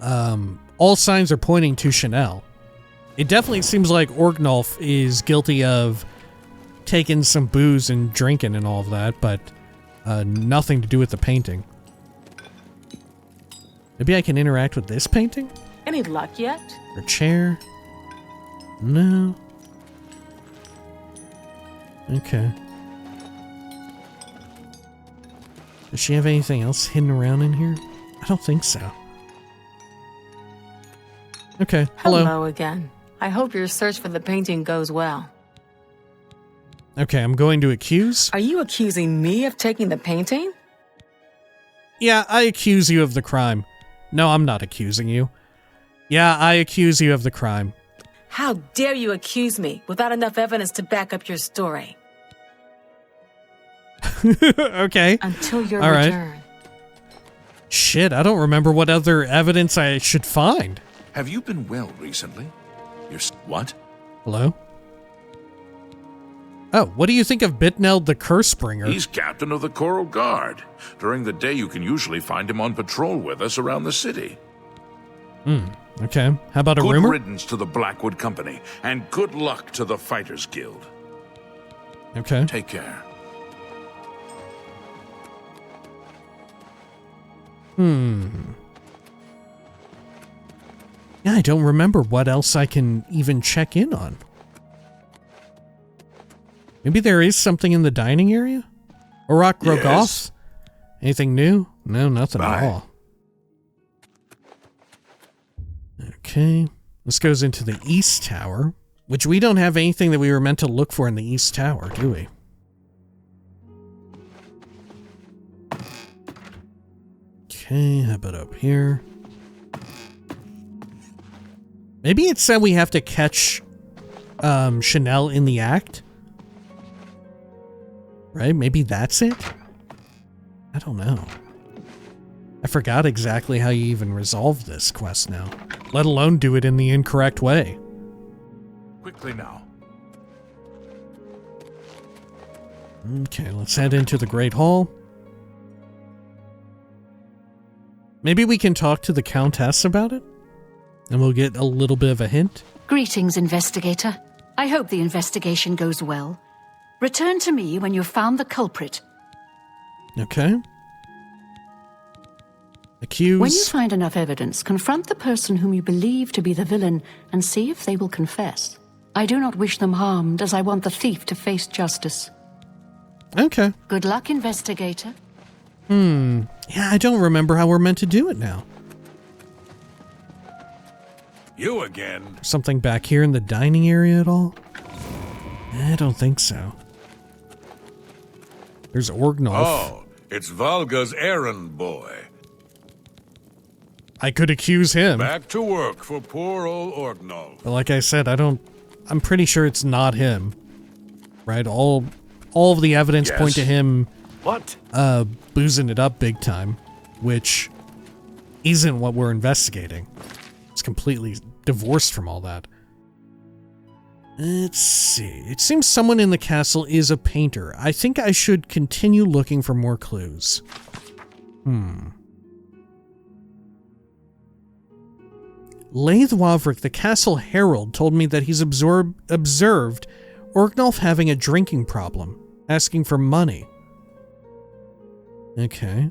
all signs are pointing to Chanel. It definitely seems like Orgnolf is guilty of taking some booze and drinking and all of that, but nothing to do with the painting. Maybe I can interact with this painting? Any luck yet? Or chair? No. Okay. Does she have anything else hidden around in here? I don't think so. Okay, hello. Hello again. I hope your search for the painting goes well. Okay, I'm going to accuse. Are you accusing me of taking the painting? Yeah, I accuse you of the crime. No, I'm not accusing you. Yeah, I accuse you of the crime. How dare you accuse me without enough evidence to back up your story? Okay. Until your all return. Right. Shit, I don't remember what other evidence I should find. Have you been well recently? What? Hello? Oh, what do you think of Bitneld the Cursebringer? He's captain of the Coral Guard. During the day, you can usually find him on patrol with us around the city. Okay. How about a Good rumor? riddance to the Blackwood Company, and good luck to the Fighters Guild. Okay. Take care. Yeah, I don't remember what else I can even check in on. Maybe there is something in the dining area? Orak Grogoth? Yes. Anything new? No, nothing Bye. at all. Okay. This goes into the East Tower, which we don't have anything that we were meant to look for in the East Tower, do we? Okay, how about up here? Maybe it said we have to catch Chanel in the act? Right? Maybe that's it? I don't know. I forgot exactly how you even resolve this quest now, let alone do it in the incorrect way. Quickly now. Okay, let's head into the Great Hall. Maybe we can talk to the Countess about it? And we'll get a little bit of a hint? Greetings, investigator. I hope the investigation goes well. Return to me when you've found the culprit. Okay. Accuse. When you find enough evidence, confront the person whom you believe to be the villain and see if they will confess. I do not wish them harmed, as I want the thief to face justice. Okay. Good luck, investigator. Yeah, I don't remember how we're meant to do it now. You again. Something back here in the dining area at all? I don't think so. There's Orgnolf. Oh, it's Valga's errand boy. I could accuse him. Back to work for poor old Orgnolf. But like I said, I'm pretty sure it's not him. Right? All of the evidence point to him What? boozing it up big time, which isn't what we're investigating. It's completely divorced from all that. Let's see. It seems someone in the castle is a painter. I think I should continue looking for more clues. Laith Wavrik, the castle herald, told me that he's observed Orgnolf having a drinking problem, asking for money. Okay.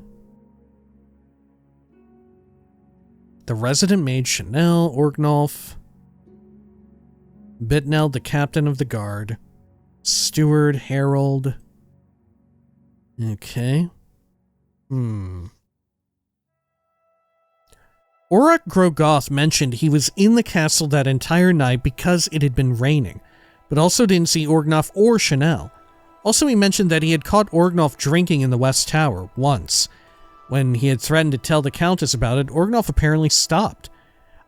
The resident maid Chanel, Orgnolf, Bitneld, the captain of the guard, steward, herald. Okay. Orak Grogoth mentioned he was in the castle that entire night because it had been raining, but also didn't see Orgnolf or Chanel. Also, he mentioned that he had caught Orgnolf drinking in the West Tower once. When he had threatened to tell the Countess about it, Orgnolf apparently stopped.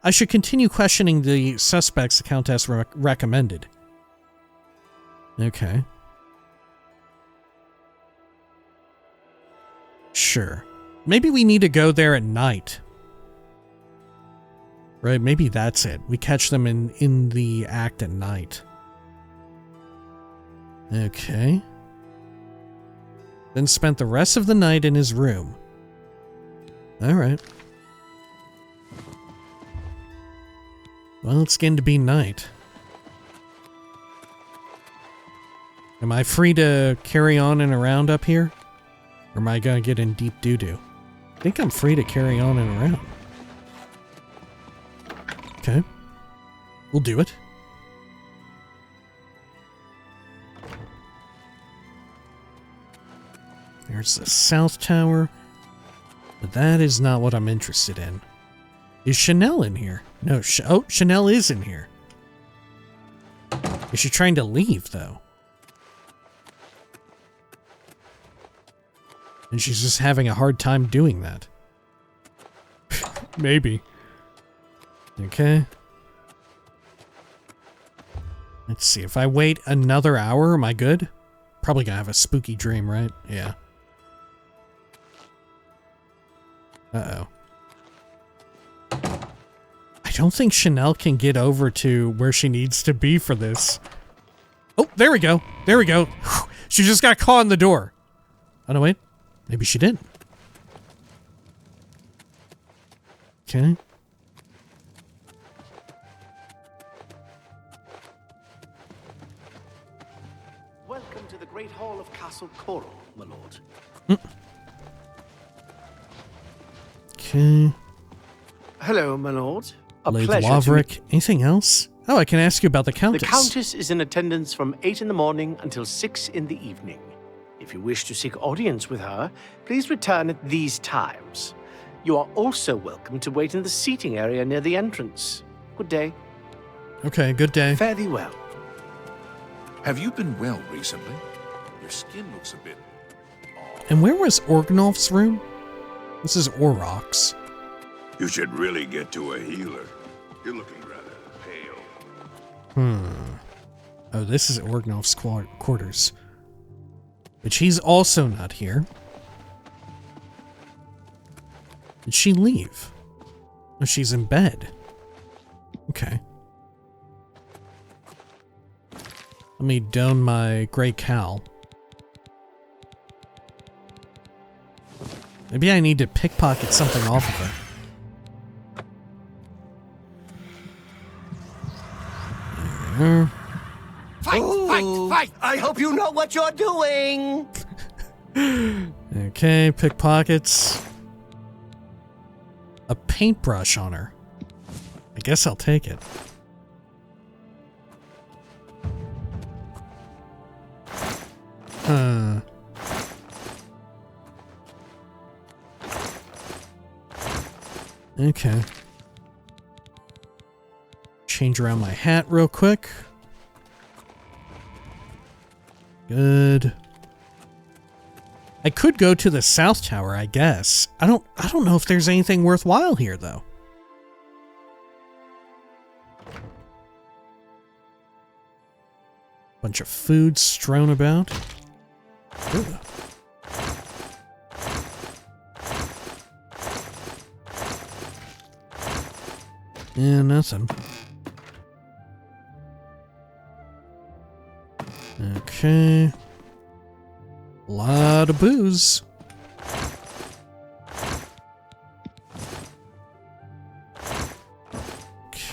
I should continue questioning the suspects the Countess recommended. Okay. Sure. Maybe we need to go there at night. Right, maybe that's it. We catch them in the act at night. Okay. Then spent the rest of the night in his room. Alright. Well, it's getting to be night. Am I free to carry on and around up here? Or am I gonna get in deep doo-doo? I think I'm free to carry on and around. Okay. We'll do it. There's the South Tower. But that is not what I'm interested in. Is Chanel in here? No, oh, Chanel is in here. Is she trying to leave, though? And she's just having a hard time doing that. Maybe. Okay. Let's see. If I wait another hour, am I good? Probably gonna have a spooky dream, right? Yeah. Uh-oh. I don't think Chanel can get over to where she needs to be for this. Oh, there we go. There we go. She just got caught in the door. Oh, no, wait. Maybe she didn't. Okay. Welcome to the Great Hall of Castle Coral, my lord. Okay. Hello, my lord. A Lady pleasure Wavrik. Anything else? Oh, I can ask you about the Countess. The Countess is in attendance from 8 in the morning until 6 in the evening. If you wish to seek audience with her, please return at these times. You are also welcome to wait in the seating area near the entrance. Good day. Okay, good day. Fare thee well. Have you been well recently? Your skin looks a bit... And where was Orgnolf's room? This is Orok's. You should really get to a healer. You're looking rather pale. Oh, this is Orgnolf's quarters. But she's also not here. Did she leave? No, she's in bed. Okay. Let me don my gray cowl. Maybe I need to pickpocket something off of her. Fight! I hope you know what you're doing! Okay, pickpockets. A paintbrush on her. I guess I'll take it. Okay. Change around my hat real quick. Good. I could go to the South Tower, I guess. I don't know if there's anything worthwhile here, though. Bunch of food strewn about. Ooh. Yeah, nothing. Okay. Lot of booze.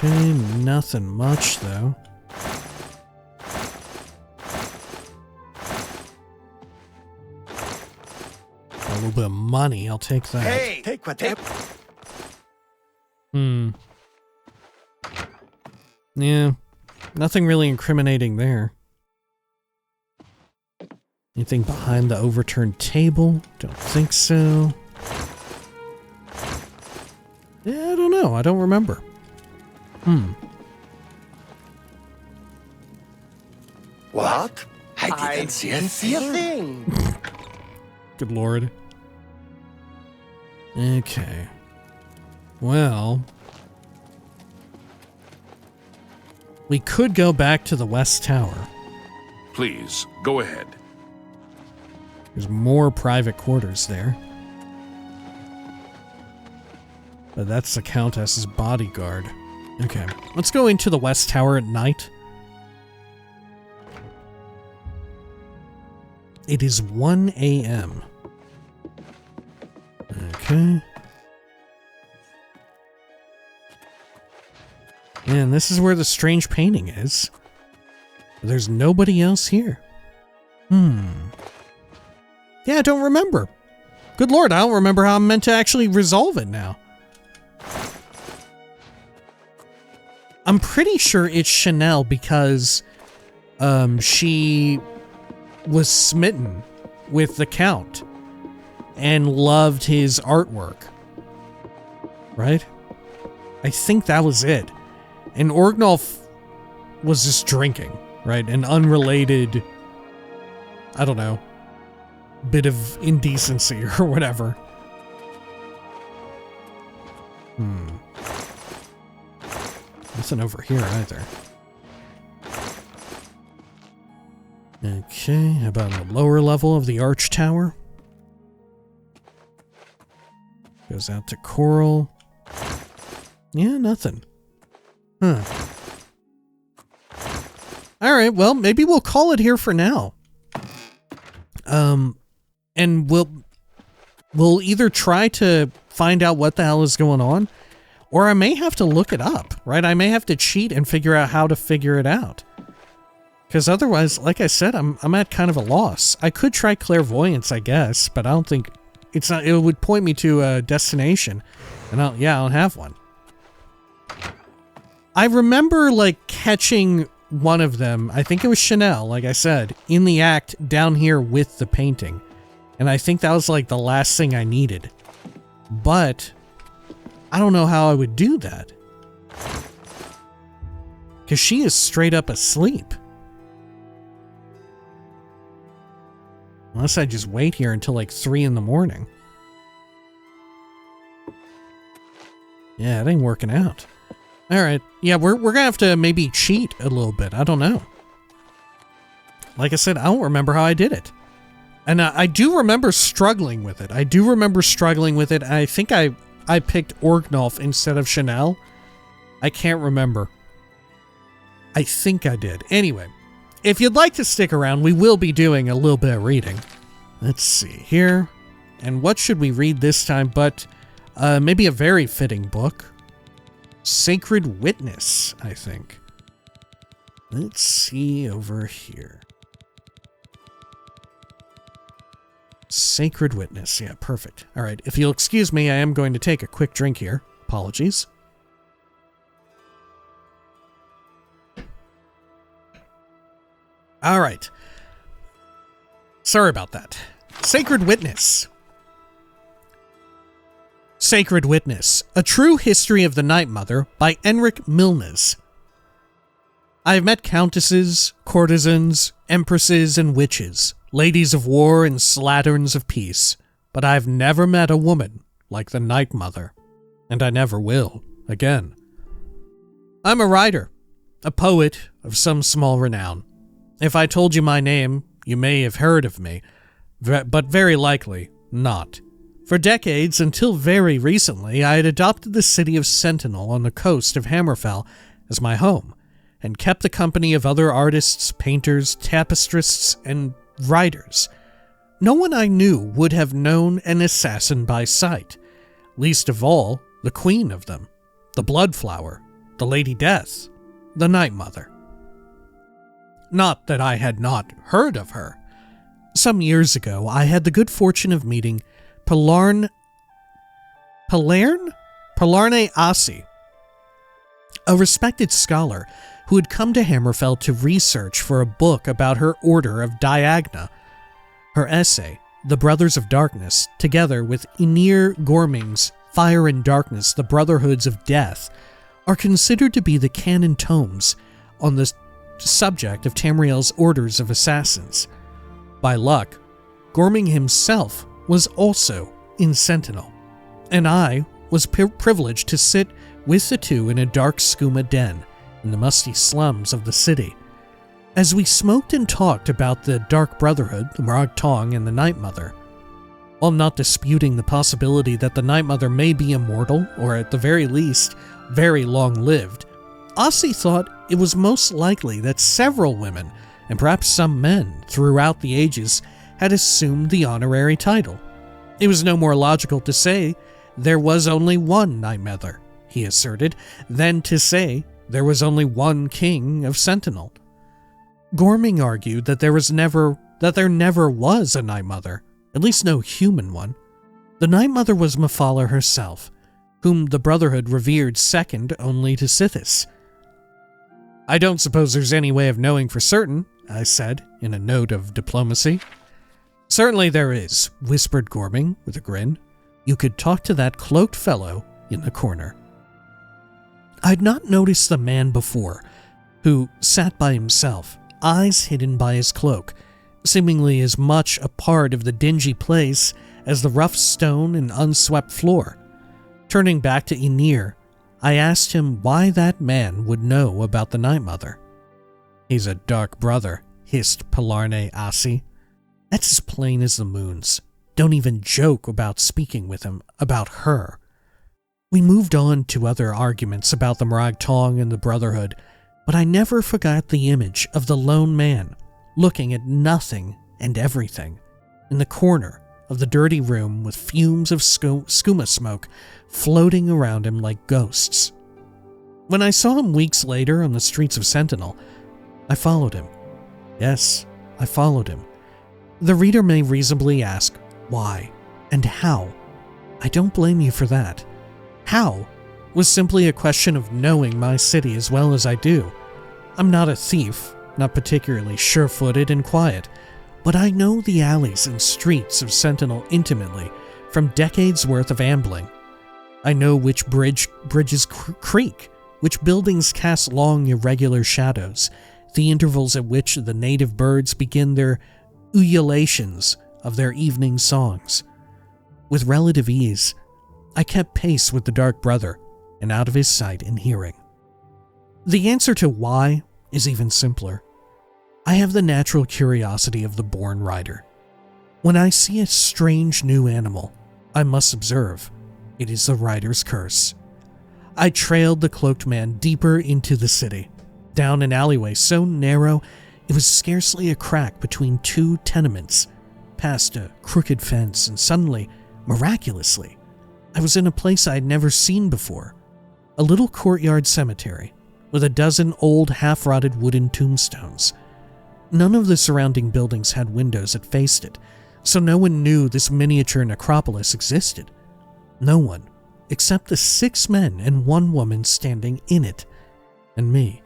Okay, nothing much though. A little bit of money, I'll take that. Hey, take whatever. Yeah, nothing really incriminating there. Anything behind the overturned table? Don't think so. Yeah, I don't know. I don't remember. What? I didn't see a thing. Good lord. Okay. Well, we could go back to the West Tower. Please, go ahead. There's more private quarters there. But that's the Countess's bodyguard. Okay, let's go into the West Tower at night. It is 1 a.m. Okay. And this is where the strange painting is. There's nobody else here. Yeah, I don't remember. Good lord, I don't remember how I'm meant to actually resolve it now. I'm pretty sure it's Chanel because she was smitten with the Count and loved his artwork. Right? I think that was it. And Orgnolf was just drinking, right? An unrelated, I don't know, bit of indecency or whatever. Nothing over here either. Okay, how about the lower level of the arch tower? Goes out to Coral. Yeah, nothing. Alright, well, maybe we'll call it here for now. And we'll either try to find out what the hell is going on, or I may have to look it up, right? I may have to cheat and figure out how to figure it out. Because otherwise, like I said, I'm at kind of a loss. I could try clairvoyance, I guess, but I don't think it's not. It would point me to a destination, and I don't have one. I remember like catching one of them. I think it was Chanel, like I said, in the act down here with the painting, and I think that was like the last thing I needed. But I don't know how I would do that, because she is straight up asleep. Unless I just wait here until like 3 in the morning. Yeah, it ain't working out. Alright, yeah, we're gonna have to maybe cheat a little bit. I don't know. Like I said, I don't remember how I did it. And I do remember struggling with it. I think I picked Orgnolf instead of Chanel. I can't remember. I think I did. Anyway. If you'd like to stick around, we will be doing a little bit of reading. Let's see here. And what should we read this time but maybe a very fitting book? Sacred Witness, I think. Let's see over here. Sacred Witness. Yeah, perfect. All right, if you'll excuse me, I am going to take a quick drink here. Apologies. All right. Sorry about that. Sacred Witness. Sacred Witness, A True History of the Night Mother by Enric Milnes. I have met countesses, courtesans, empresses, and witches, ladies of war and slatterns of peace, but I have never met a woman like the Night Mother, and I never will again. I'm a writer, a poet of some small renown. If I told you my name, you may have heard of me, but very likely not. For decades, until very recently, I had adopted the city of Sentinel on the coast of Hammerfell as my home, and kept the company of other artists, painters, tapestrists, and writers. No one I knew would have known an assassin by sight, least of all, the queen of them, the Bloodflower, the Lady Death, the Night Mother. Not that I had not heard of her. Some years ago, I had the good fortune of meeting Palarne Assi, a respected scholar who had come to Hammerfell to research for a book about her order of Diagna. Her essay, The Brothers of Darkness, together with Ynir Gorming's Fire and Darkness, The Brotherhoods of Death, are considered to be the canon tomes on the subject of Tamriel's orders of assassins. By luck, Gorming himself was also in Sentinel, and I was privileged to sit with the two in a dark skooma den in the musty slums of the city. As we smoked and talked about the Dark Brotherhood, the Morag Tong, and the Night Mother, while not disputing the possibility that the Night Mother may be immortal, or at the very least, very long-lived, Ossie thought it was most likely that several women, and perhaps some men, throughout the ages, had assumed the honorary title. It was no more logical to say there was only one Night Mother, he asserted, than to say there was only one king of Sentinel. Gorming argued that there never was a Night Mother, at least no human one. The Night Mother was Mephala herself, whom the Brotherhood revered second only to Sithis. I don't suppose there's any way of knowing for certain, I said, in a note of diplomacy. Certainly there is, whispered Gorming with a grin. You could talk to that cloaked fellow in the corner. I'd not noticed the man before, who sat by himself, eyes hidden by his cloak, seemingly as much a part of the dingy place as the rough stone and unswept floor. Turning back to Ynir, I asked him why that man would know about the Night Mother. He's a dark brother, hissed Palarne Assi. That's as plain as the moons. Don't even joke about speaking with him about her. We moved on to other arguments about the Morag Tong and the Brotherhood, but I never forgot the image of the lone man, looking at nothing and everything, in the corner of the dirty room with fumes of skooma smoke floating around him like ghosts. When I saw him weeks later on the streets of Sentinel, I followed him. Yes, I followed him. The reader may reasonably ask, why and how? I don't blame you for that. How was simply a question of knowing my city as well as I do. I'm not a thief, not particularly sure-footed and quiet, but I know the alleys and streets of Sentinel intimately from decades' worth of ambling. I know which bridges creak, which buildings cast long irregular shadows, the intervals at which the native birds begin their ululations of their evening songs. With relative ease, I kept pace with the Dark Brother and out of his sight and hearing. The answer to why is even simpler. I have the natural curiosity of the born rider. When I see a strange new animal, I must observe it is the rider's curse. I trailed the cloaked man deeper into the city, down an alleyway so narrow it was scarcely a crack between two tenements, past a crooked fence, and suddenly, miraculously, I was in a place I had never seen before, a little courtyard cemetery with a dozen old half-rotted wooden tombstones. None of the surrounding buildings had windows that faced it, so no one knew this miniature necropolis existed. No one, except the 6 men and 1 woman standing in it, and me.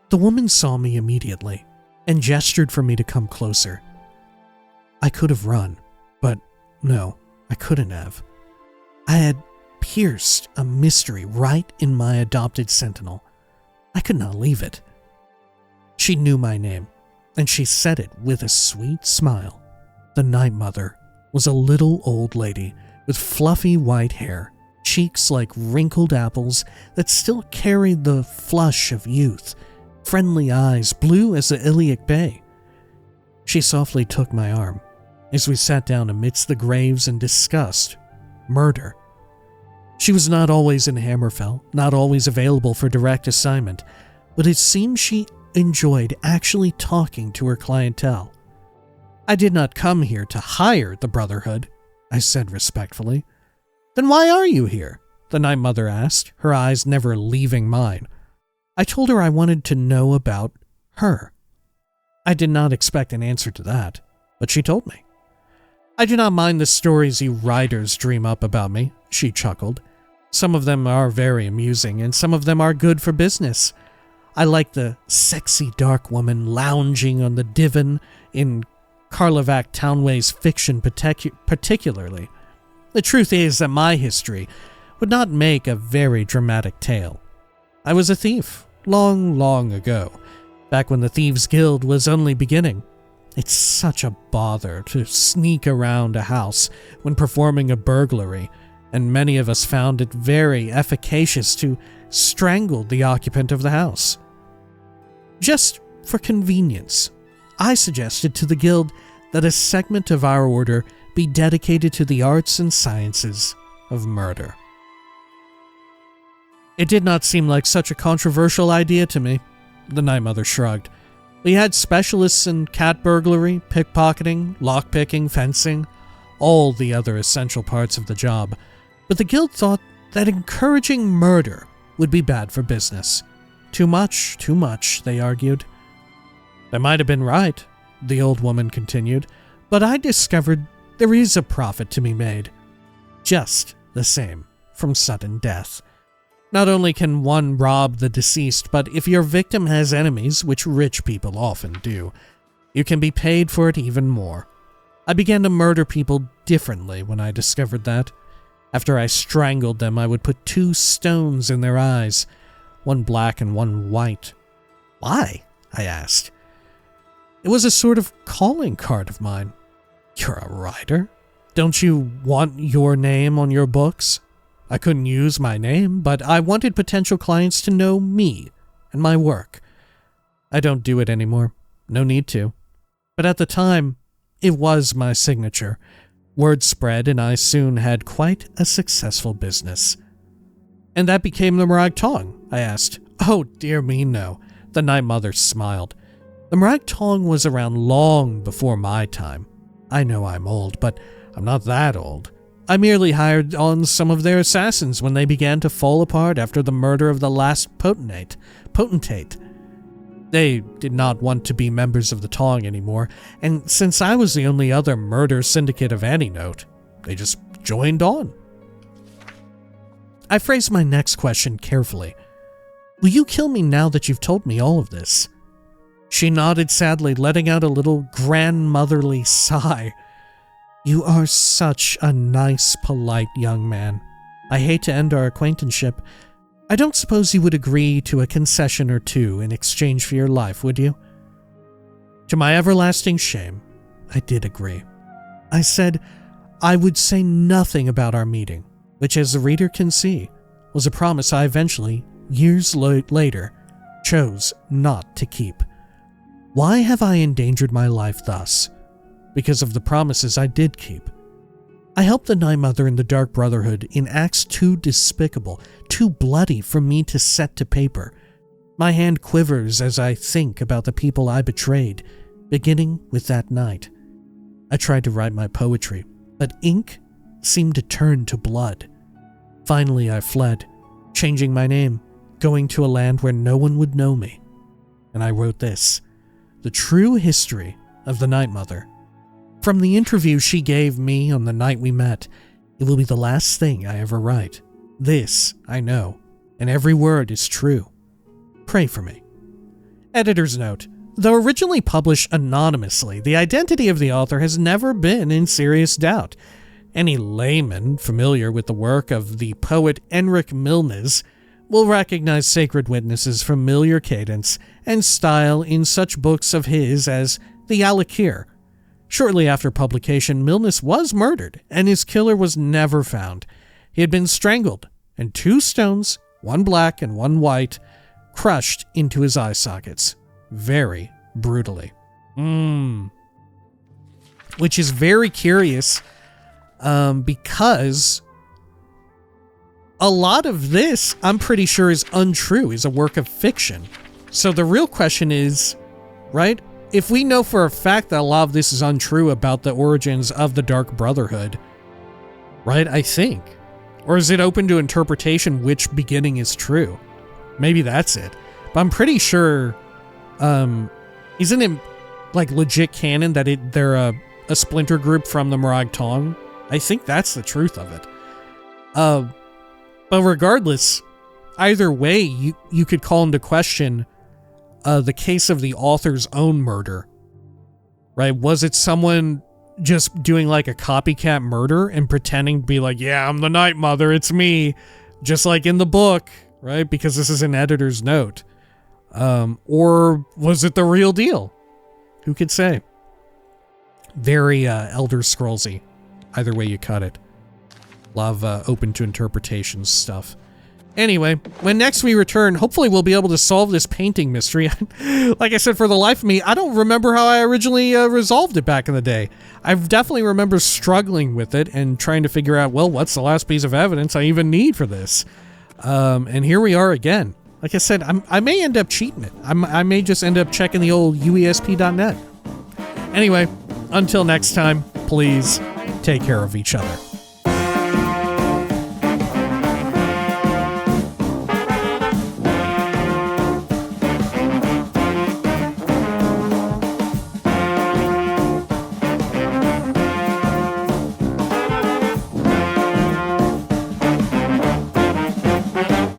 The woman saw me immediately and gestured for me to come closer. I could have run, but no, I couldn't have. I had pierced a mystery right in my adopted Sentinel. I could not leave it. She knew my name, and she said it with a sweet smile. The Night Mother was a little old lady with fluffy white hair, cheeks like wrinkled apples that still carried the flush of youth, friendly eyes blue as the Iliac Bay. She softly took my arm as we sat down amidst the graves and discussed murder. She was not always in Hammerfell, not always available for direct assignment, but it seemed she enjoyed actually talking to her clientele. I did not come here to hire the Brotherhood, I said respectfully. Then why are you here? the Night Mother asked, her eyes never leaving mine. I told her I wanted to know about her. I did not expect an answer to that, but she told me. I do not mind the stories you writers dream up about me, she chuckled. Some of them are very amusing, and some of them are good for business. I like the sexy dark woman lounging on the divan in Karlovac Townway's fiction particularly. The truth is that my history would not make a very dramatic tale. I was a thief, long, long ago, back when the Thieves' Guild was only beginning. It's such a bother to sneak around a house when performing a burglary, and many of us found it very efficacious to strangle the occupant of the house. Just for convenience, I suggested to the guild that a segment of our order be dedicated to the arts and sciences of murder. It did not seem like such a controversial idea to me, the Night Mother shrugged. We had specialists in cat burglary, pickpocketing, lockpicking, fencing, all the other essential parts of the job, but the guild thought that encouraging murder would be bad for business. Too much, they argued. They might have been right, the old woman continued, but I discovered there is a profit to be made. Just the same from sudden death. Not only can one rob the deceased, but if your victim has enemies, which rich people often do, you can be paid for it even more. I began to murder people differently when I discovered that. After I strangled them, I would put 2 stones in their eyes, one black and one white. Why? I asked. It was a sort of calling card of mine. You're a writer? Don't you want your name on your books? I couldn't use my name, but I wanted potential clients to know me and my work. I don't do it anymore. No need to. But at the time, it was my signature. Word spread, and I soon had quite a successful business. And that became the Morag Tong? I asked. Oh, dear me, no. The Night Mother smiled. The Morag Tong was around long before my time. I know I'm old, but I'm not that old. I merely hired on some of their assassins when they began to fall apart after the murder of the last potentate. They did not want to be members of the Tong anymore, and since I was the only other murder syndicate of any note, they just joined on. I phrased my next question carefully. Will you kill me now that you've told me all of this? She nodded sadly, letting out a little grandmotherly sigh. You are such a nice, polite young man. I hate to end our acquaintanceship. I don't suppose you would agree to a concession or two in exchange for your life, would you? To my everlasting shame, I did agree. I said I would say nothing about our meeting, which, as the reader can see, was a promise I eventually, years later, chose not to keep. Why have I endangered my life thus? Because of the promises I did keep. I helped the Night Mother and the Dark Brotherhood in acts too despicable, too bloody for me to set to paper. My hand quivers as I think about the people I betrayed, beginning with that night. I tried to write my poetry, but ink seemed to turn to blood. Finally, I fled, changing my name, going to a land where no one would know me. And I wrote this, the true history of the Night Mother. From the interview she gave me on the night we met, it will be the last thing I ever write. This, I know, and every word is true. Pray for me. Editor's note. Though originally published anonymously, the identity of the author has never been in serious doubt. Any layman familiar with the work of the poet Enric Milnes will recognize Sacred Witness's familiar cadence and style in such books of his as The Alakir. Shortly after publication, Milnes was murdered, and his killer was never found. He had been strangled, and 2 stones, one black and one white, crushed into his eye sockets, very brutally. Which is very curious, because a lot of this, I'm pretty sure, is untrue, is a work of fiction. So the real question is, right? If we know for a fact that a lot of this is untrue about the origins of the Dark Brotherhood, right, I think, Or is it open to interpretation which beginning is true? Maybe that's it. But I'm pretty sure, isn't it like legit canon that they're a splinter group from the Morag Tong? I think that's the truth of it. But regardless, either way, you could call into question the case of the author's own murder. Right? Was it someone just doing like a copycat murder and pretending to be like, yeah, I'm the Night Mother, it's me, just like in the book, right? Because this is an editor's note. Or was it the real deal? Who could say? Very Elder Scrollsy. Either way you cut it. Love open to interpretation stuff. Anyway, when next we return, hopefully we'll be able to solve this painting mystery. Like I said, for the life of me, I don't remember how I originally resolved it back in the day. I definitely remember struggling with it and trying to figure out, well, what's the last piece of evidence I even need for this? And here we are again. Like I said, I may end up cheating it. I may just end up checking the old uesp.net. Anyway, until next time, please take care of each other.